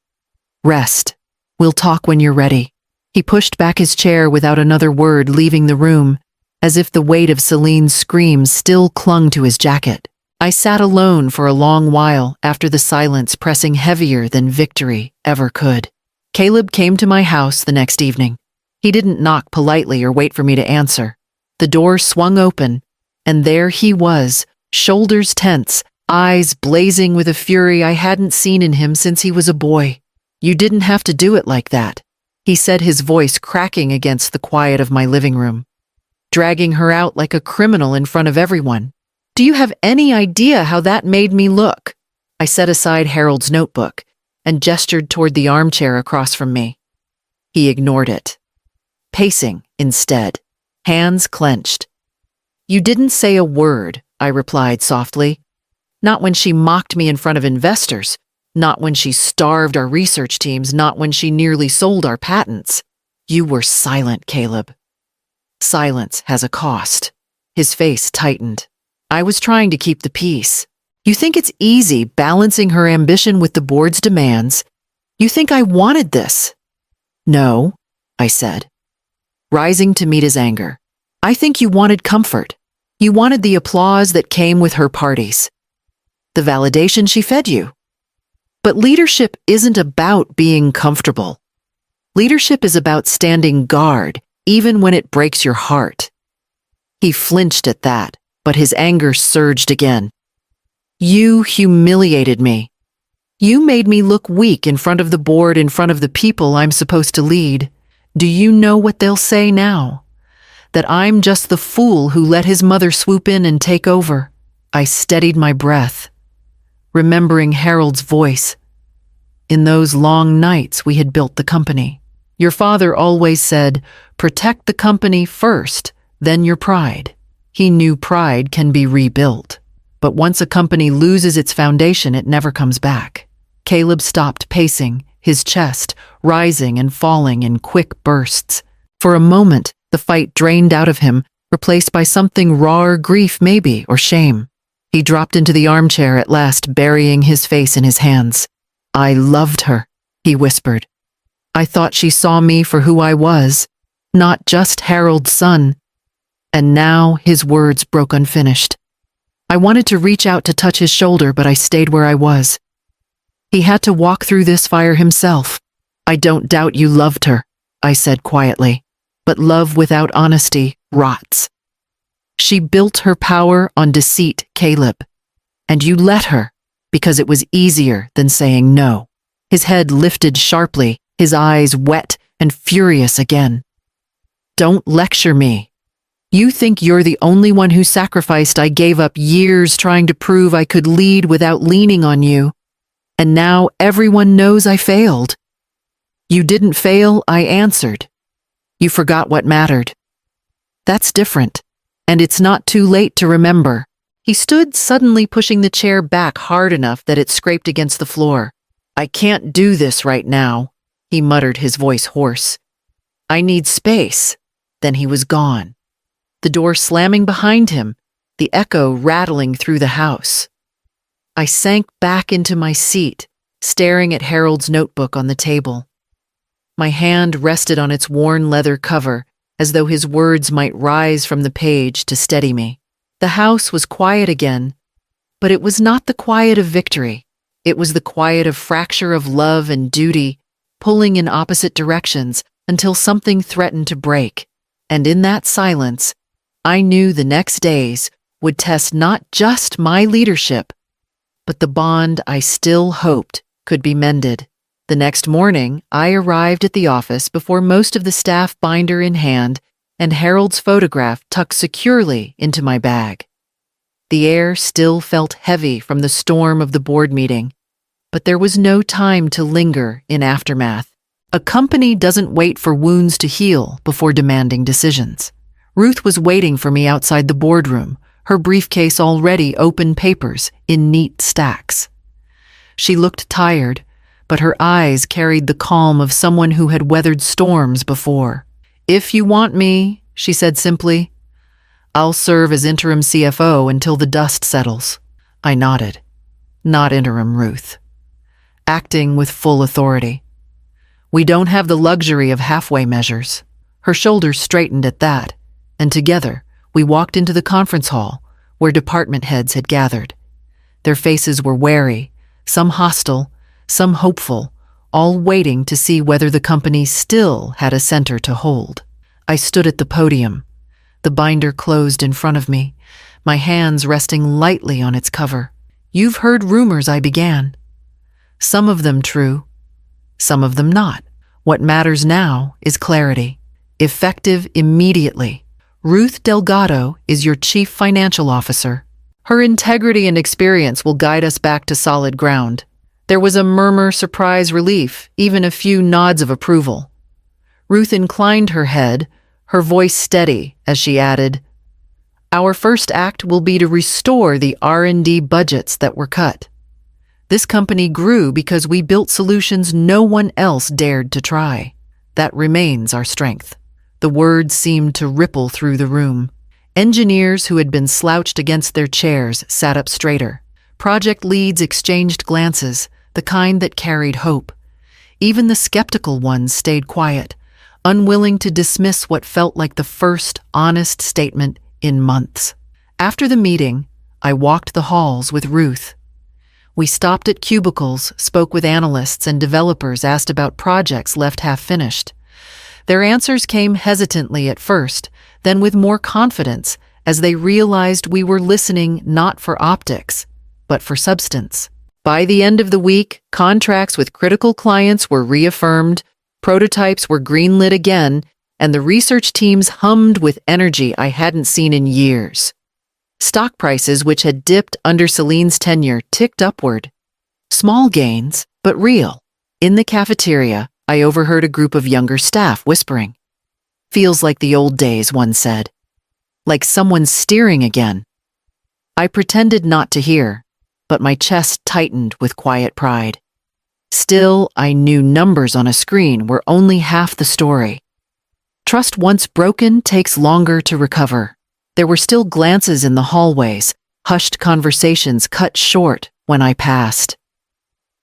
"Rest. We'll talk when you're ready." He pushed back his chair without another word, leaving the room, as if the weight of Celine's screams still clung to his jacket. I sat alone for a long while, after the silence pressing heavier than victory ever could. Caleb came to my house the next evening. He didn't knock politely or wait for me to answer. The door swung open, and there he was, shoulders tense, eyes blazing with a fury I hadn't seen in him since he was a boy. "You didn't have to do it like that," he said, his voice cracking against the quiet of my living room. "Dragging her out like a criminal in front of everyone. Do you have any idea how that made me look?" I set aside Harold's notebook and gestured toward the armchair across from me. He ignored it, pacing instead, hands clenched. "You didn't say a word," I replied softly. "Not when she mocked me in front of investors, not when she starved our research teams, not when she nearly sold our patents. You were silent, Caleb." "Silence has a cost." His face tightened. I was trying to keep the peace. "You think it's easy balancing her ambition with the board's demands? You think I wanted this?" No, I said, rising to meet his anger. I think you wanted comfort. You wanted the applause that came with her parties. The validation she fed you. But leadership isn't about being comfortable. Leadership is about standing guard, even when it breaks your heart. He flinched at that, but his anger surged again. You humiliated me. You made me look weak in front of the board, in front of the people I'm supposed to lead. Do you know what they'll say now? That I'm just the fool who let his mother swoop in and take over. I steadied my breath, remembering Harold's voice. In those long nights we had built the company. Your father always said, protect the company first, then your pride. He knew pride can be rebuilt. But once a company loses its foundation, it never comes back. Caleb stopped pacing, his chest rising and falling in quick bursts. For a moment, the fight drained out of him, replaced by something rawer grief maybe, or shame. He dropped into the armchair at last, burying his face in his hands. I loved her, he whispered. I thought she saw me for who I was, not just Harold's son. And now his words broke unfinished. I wanted to reach out to touch his shoulder, but I stayed where I was. He had to walk through this fire himself. I don't doubt you loved her, I said quietly, but love without honesty rots. She built her power on deceit, Caleb, and you let her because it was easier than saying no. His head lifted sharply, his eyes wet and furious again. Don't lecture me. You think you're the only one who sacrificed. I gave up years trying to prove I could lead without leaning on you. And now everyone knows I failed. You didn't fail, I answered. You forgot what mattered. That's different, and it's not too late to remember. He stood, suddenly pushing the chair back hard enough that it scraped against the floor. I can't do this right now, he muttered, his voice hoarse. I need space. Then he was gone. The door slamming behind him, the echo rattling through the house. I sank back into my seat, staring at Harold's notebook on the table. My hand rested on its worn leather cover, as though his words might rise from the page to steady me. The house was quiet again, but it was not the quiet of victory. It was the quiet of fracture of love and duty, pulling in opposite directions until something threatened to break. And in that silence, I knew the next days would test not just my leadership, but the bond I still hoped could be mended. The next morning, I arrived at the office before most of the staff, binder in hand, and Harold's photograph tucked securely into my bag. The air still felt heavy from the storm of the board meeting, but there was no time to linger in aftermath. A company doesn't wait for wounds to heal before demanding decisions. Ruth was waiting for me outside the boardroom, her briefcase already open, papers in neat stacks. She looked tired, but her eyes carried the calm of someone who had weathered storms before. If you want me, she said simply, I'll serve as interim CFO until the dust settles. I nodded. Not interim, Ruth. Acting with full authority. We don't have the luxury of halfway measures. Her shoulders straightened at that, and together we walked into the conference hall where department heads had gathered. Their faces were wary, some hostile, some hopeful, all waiting to see whether the company still had a center to hold. I stood at the podium, the binder closed in front of me, my hands resting lightly on its cover. You've heard rumors, I began. Some of them true, some of them not. What matters now is clarity, effective immediately. Ruth Delgado is your chief financial officer. Her integrity and experience will guide us back to solid ground. There was a murmur, surprise, relief, even a few nods of approval. Ruth inclined her head, her voice steady as she added, Our first act will be to restore the R&D budgets that were cut. This company grew because we built solutions no one else dared to try. That remains our strength. The words seemed to ripple through the room. Engineers who had been slouched against their chairs sat up straighter. Project leads exchanged glances, the kind that carried hope. Even the skeptical ones stayed quiet, unwilling to dismiss what felt like the first honest statement in months. After the meeting, I walked the halls with Ruth. We stopped at cubicles, spoke with analysts and developers, asked about projects left half-finished. Their answers came hesitantly at first, then with more confidence as they realized we were listening not for optics, but for substance. By the end of the week, contracts with critical clients were reaffirmed, prototypes were greenlit again, and the research teams hummed with energy I hadn't seen in years. Stock prices, which had dipped under Celine's tenure, ticked upward. Small gains, but real. In the cafeteria, I overheard a group of younger staff whispering. "Feels like the old days," one said. "Like someone's steering again." I pretended not to hear, but my chest tightened with quiet pride. Still, I knew numbers on a screen were only half the story. Trust once broken takes longer to recover. There were still glances in the hallways, hushed conversations cut short when I passed.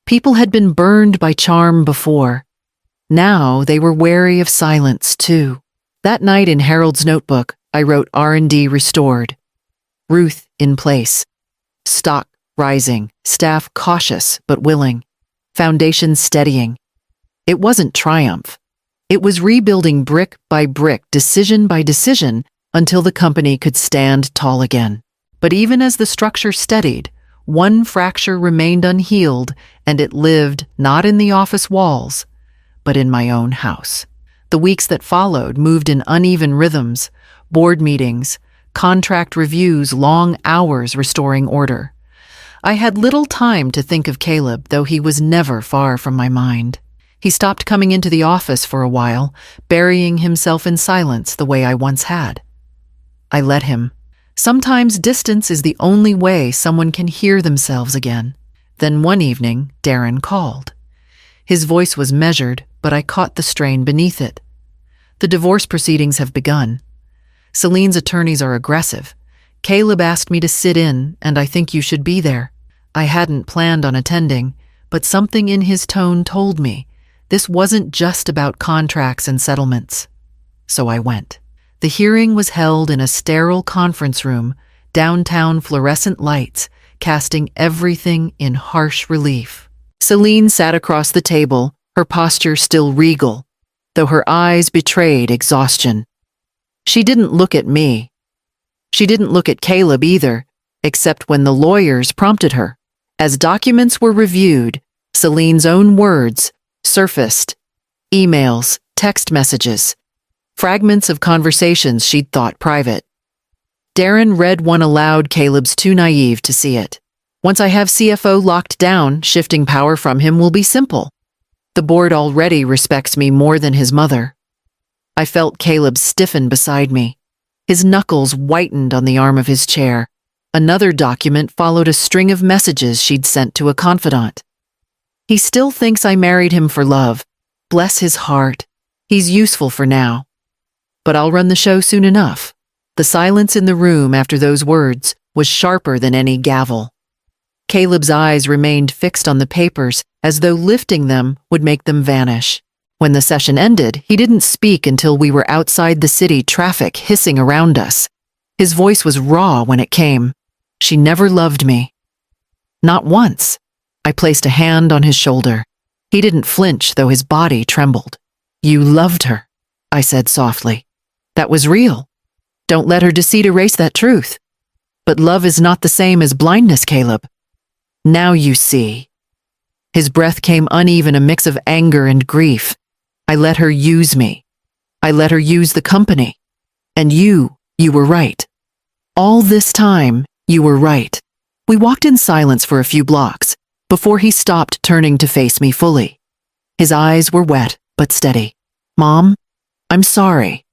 People had been burned by charm before. Now they were wary of silence, too. That night in Harold's notebook, I wrote R&D restored. Ruth in place. Stock rising, staff cautious but willing. Foundation steadying. It wasn't triumph. It was rebuilding brick by brick, decision by decision, until the company could stand tall again. But even as the structure steadied, one fracture remained unhealed, and it lived not in the office walls, but in my own house. The weeks that followed moved in uneven rhythms, board meetings, contract reviews, long hours restoring order. I had little time to think of Caleb, though he was never far from my mind. He stopped coming into the office for a while, burying himself in silence the way I once had. I let him. Sometimes distance is the only way someone can hear themselves again. Then one evening, Darren called. His voice was measured, but I caught the strain beneath it. "The divorce proceedings have begun. Celine's attorneys are aggressive. Caleb asked me to sit in, and I think you should be there." I hadn't planned on attending, but something in his tone told me this wasn't just about contracts and settlements. So I went. The hearing was held in a sterile conference room, downtown fluorescent lights, casting everything in harsh relief. Celine sat across the table, her posture still regal, though her eyes betrayed exhaustion. She didn't look at me. She didn't look at Caleb either, except when the lawyers prompted her. As documents were reviewed, Celine's own words surfaced. Emails, text messages, fragments of conversations she'd thought private. Darren read one aloud. "Caleb's too naive to see it. Once I have CFO locked down, shifting power from him will be simple. The board already respects me more than his mother." I felt Caleb stiffen beside me. His knuckles whitened on the arm of his chair. Another document followed a string of messages she'd sent to a confidant. "He still thinks I married him for love. Bless his heart. He's useful for now. But I'll run the show soon enough." The silence in the room after those words was sharper than any gavel. Caleb's eyes remained fixed on the papers, as though lifting them would make them vanish. When the session ended, he didn't speak until we were outside the city, traffic hissing around us. His voice was raw when it came. "She never loved me." Not once. I placed a hand on his shoulder. He didn't flinch, though his body trembled. "You loved her," I said softly. "That was real. Don't let her deceit erase that truth. But love is not the same as blindness, Caleb. Now you see." His breath came uneven, a mix of anger and grief. "I let her use me. I let her use the company. And you were right. All this time, you were right." We walked in silence for a few blocks, before he stopped, turning to face me fully. His eyes were wet, but steady. "Mom, I'm sorry.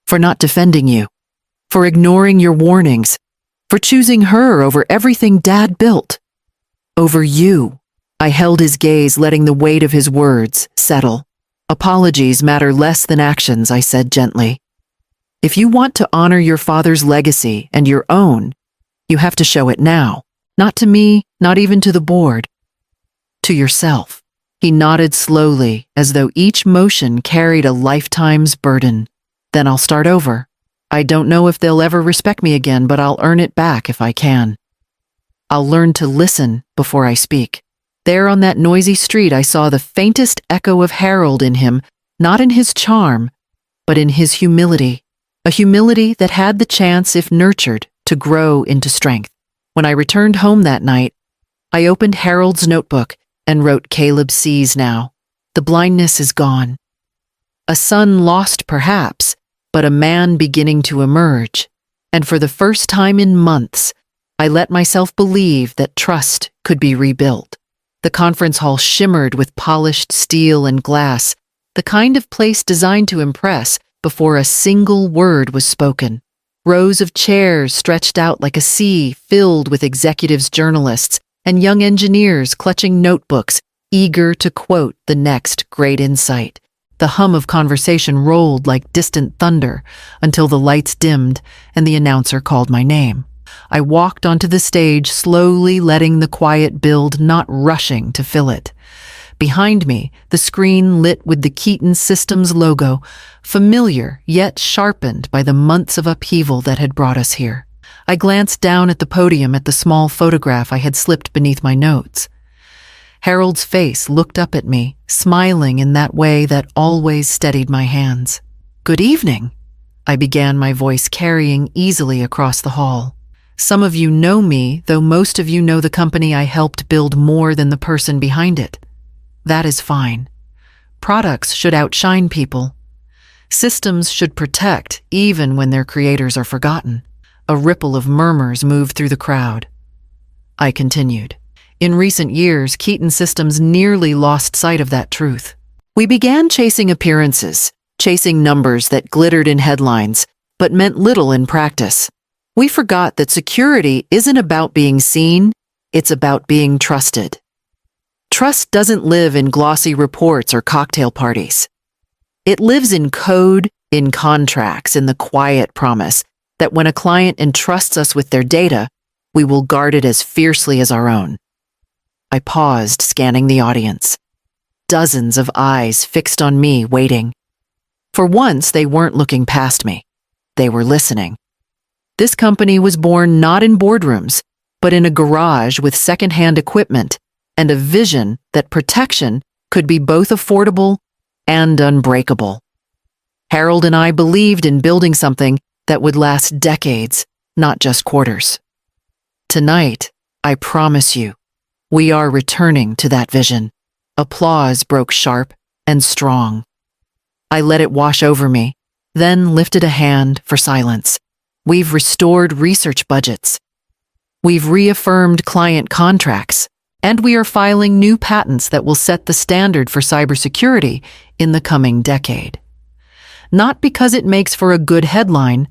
For not defending you. For ignoring your warnings. For choosing her over everything Dad built. Over you." I held his gaze, letting the weight of his words settle. "Apologies matter less than actions," I said gently. "If you want to honor your father's legacy and your own, you have to show it now. Not to me, not even to the board. To yourself." He nodded slowly, as though each motion carried a lifetime's burden. Then I'll start over. I don't know if they'll ever respect me again, but I'll earn it back if I can. I'll learn to listen before I speak. There on that noisy street, I saw the faintest echo of Harold in him, not in his charm, but in his humility. A humility that had the chance, if nurtured, to grow into strength. When I returned home that night, I opened Harold's notebook and wrote Caleb sees now. The blindness is gone. A son lost perhaps, but a man beginning to emerge. And for the first time in months, I let myself believe that trust could be rebuilt. The conference hall shimmered with polished steel and glass, the kind of place designed to impress before a single word was spoken. Rows of chairs stretched out like a sea, filled with executives, journalists, and young engineers clutching notebooks, eager to quote the next great insight. The hum of conversation rolled like distant thunder until the lights dimmed and the announcer called my name. I walked onto the stage, slowly letting the quiet build, not rushing to fill it. Behind me, the screen lit with the Keaton Systems logo, familiar yet sharpened by the months of upheaval that had brought us here. I glanced down at the podium at the small photograph I had slipped beneath my notes. Harold's face looked up at me, smiling in that way that always steadied my hands. "Good evening," I began, my voice carrying easily across the hall. "Some of you know me, though most of you know the company I helped build more than the person behind it. That is fine. Products should outshine people. Systems should protect even when their creators are forgotten." A ripple of murmurs moved through the crowd. I continued. In recent years, Keaton Systems nearly lost sight of that truth. We began chasing appearances, chasing numbers that glittered in headlines, but meant little in practice. We forgot that security isn't about being seen, it's about being trusted. Trust doesn't live in glossy reports or cocktail parties. It lives in code, in contracts, in the quiet promise that when a client entrusts us with their data, we will guard it as fiercely as our own. I paused, scanning the audience. Dozens of eyes fixed on me, waiting. For once, they weren't looking past me. They were listening. This company was born not in boardrooms, but in a garage with secondhand equipment and a vision that protection could be both affordable and unbreakable. Harold and I believed in building something that would last decades, not just quarters. Tonight, I promise you, we are returning to that vision. Applause broke sharp and strong. I let it wash over me, then lifted a hand for silence. We've restored research budgets. We've reaffirmed client contracts, and we are filing new patents that will set the standard for cybersecurity in the coming decade. Not because it makes for a good headline,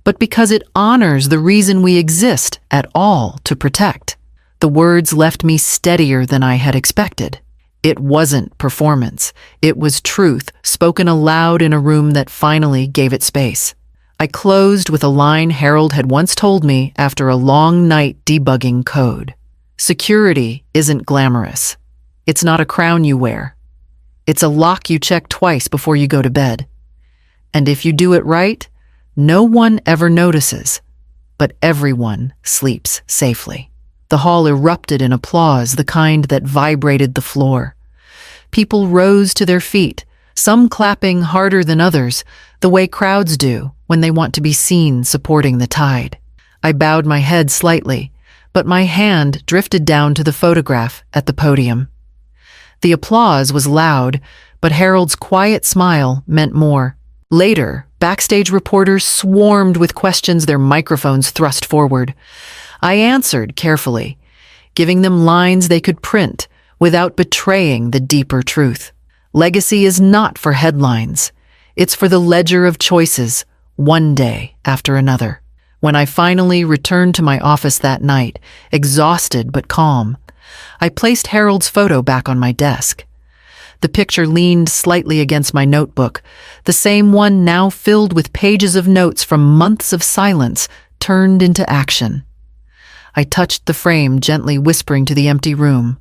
but because it honors the reason we exist at all, to protect. The words left me steadier than I had expected. It wasn't performance. It was truth, spoken aloud in a room that finally gave it space. I closed with a line Harold had once told me after a long night debugging code. Security isn't glamorous. It's not a crown you wear. It's a lock you check twice before you go to bed. And if you do it right, no one ever notices, but everyone sleeps safely. The hall erupted in applause, the kind that vibrated the floor. People rose to their feet, some clapping harder than others, the way crowds do when they want to be seen supporting the tide. I bowed my head slightly, but my hand drifted down to the photograph at the podium. The applause was loud, but Harold's quiet smile meant more. Later, backstage reporters swarmed with questions, their microphones thrust forward. I answered carefully, giving them lines they could print without betraying the deeper truth. Legacy is not for headlines. It's for the ledger of choices, one day after another. When I finally returned to my office that night, exhausted but calm, I placed Harold's photo back on my desk. The picture leaned slightly against my notebook, the same one now filled with pages of notes from months of silence turned into action. I touched the frame, gently whispering to the empty room,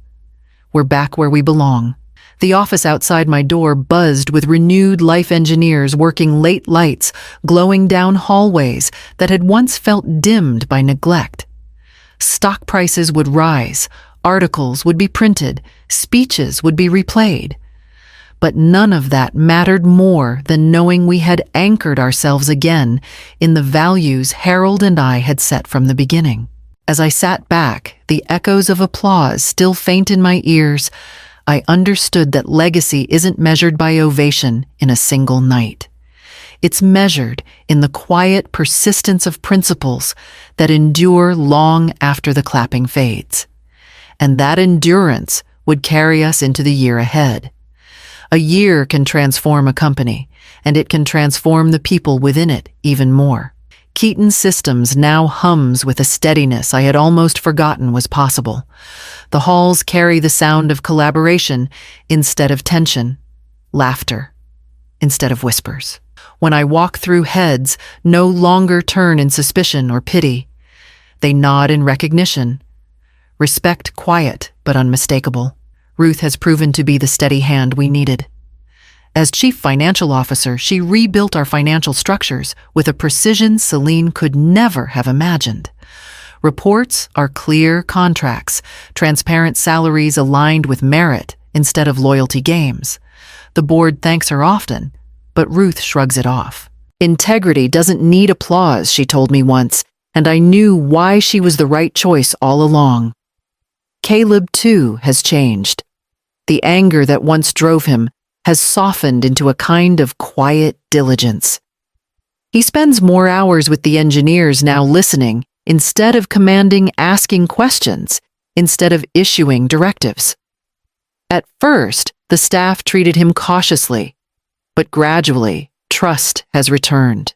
"We're back where we belong." The office outside my door buzzed with renewed life engineers working late lights, glowing down hallways that had once felt dimmed by neglect. Stock prices would rise, articles would be printed, speeches would be replayed. But none of that mattered more than knowing we had anchored ourselves again in the values Harold and I had set from the beginning. As I sat back, the echoes of applause still faint in my ears, I understood that legacy isn't measured by ovation in a single night. It's measured in the quiet persistence of principles that endure long after the clapping fades. And that endurance would carry us into the year ahead. A year can transform a company, and it can transform the people within it even more. Keaton Systems now hums with a steadiness I had almost forgotten was possible. The halls carry the sound of collaboration instead of tension, laughter instead of whispers. When I walk through, heads no longer turn in suspicion or pity. They nod in recognition. Respect quiet but unmistakable. Ruth has proven to be the steady hand we needed. As Chief Financial Officer, she rebuilt our financial structures with a precision Celine could never have imagined. Reports are clear contracts, transparent salaries aligned with merit instead of loyalty games. The board thanks her often, but Ruth shrugs it off. Integrity doesn't need applause, she told me once, and I knew why she was the right choice all along. Caleb, too, has changed. The anger that once drove him has softened into a kind of quiet diligence. He spends more hours with the engineers now, listening instead of commanding, asking questions instead of issuing directives. At first, the staff treated him cautiously, but gradually, trust has returned.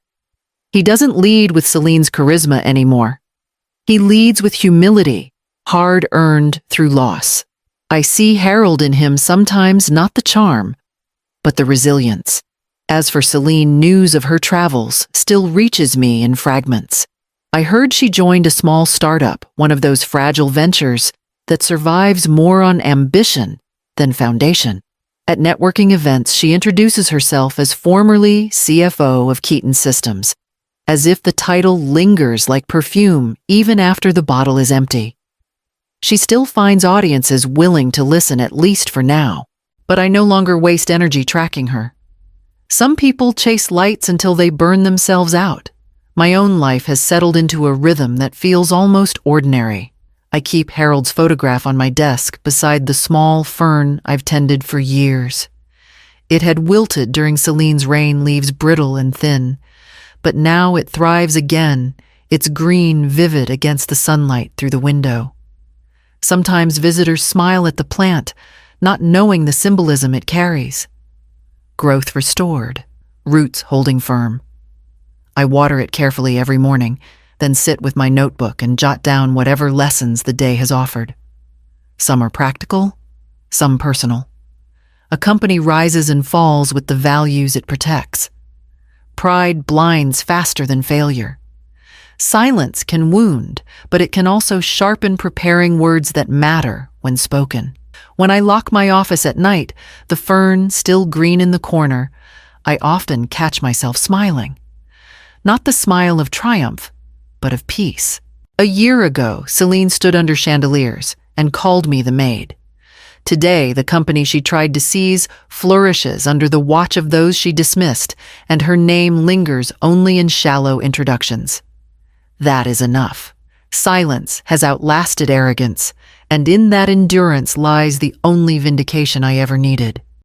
He doesn't lead with Celine's charisma anymore. He leads with humility, hard-earned through loss. I see Harold in him, sometimes not the charm, but the resilience. As for Celine, news of her travels still reaches me in fragments. I heard she joined a small startup, one of those fragile ventures that survives more on ambition than foundation. At networking events, she introduces herself as formerly CFO of Keaton Systems, as if the title lingers like perfume even after the bottle is empty. She still finds audiences willing to listen, at least for now, but I no longer waste energy tracking her. Some people chase lights until they burn themselves out. My own life has settled into a rhythm that feels almost ordinary. I keep Harold's photograph on my desk beside the small fern I've tended for years. It had wilted during Celine's rain, leaves brittle and thin, but now it thrives again, its green vivid against the sunlight through the window. Sometimes visitors smile at the plant, not knowing the symbolism it carries. Growth restored, roots holding firm. I water it carefully every morning, then sit with my notebook and jot down whatever lessons the day has offered. Some are practical, some personal. A company rises and falls with the values it protects. Pride blinds faster than failure. Silence can wound, but it can also sharpen, preparing words that matter when spoken. When I lock my office at night, the fern still green in the corner, I often catch myself smiling. Not the smile of triumph, but of peace. A year ago, Celine stood under chandeliers and called me the Maid. Today, the company she tried to seize flourishes under the watch of those she dismissed, and her name lingers only in shallow introductions. That is enough. Silence has outlasted arrogance, and in that endurance lies the only vindication I ever needed.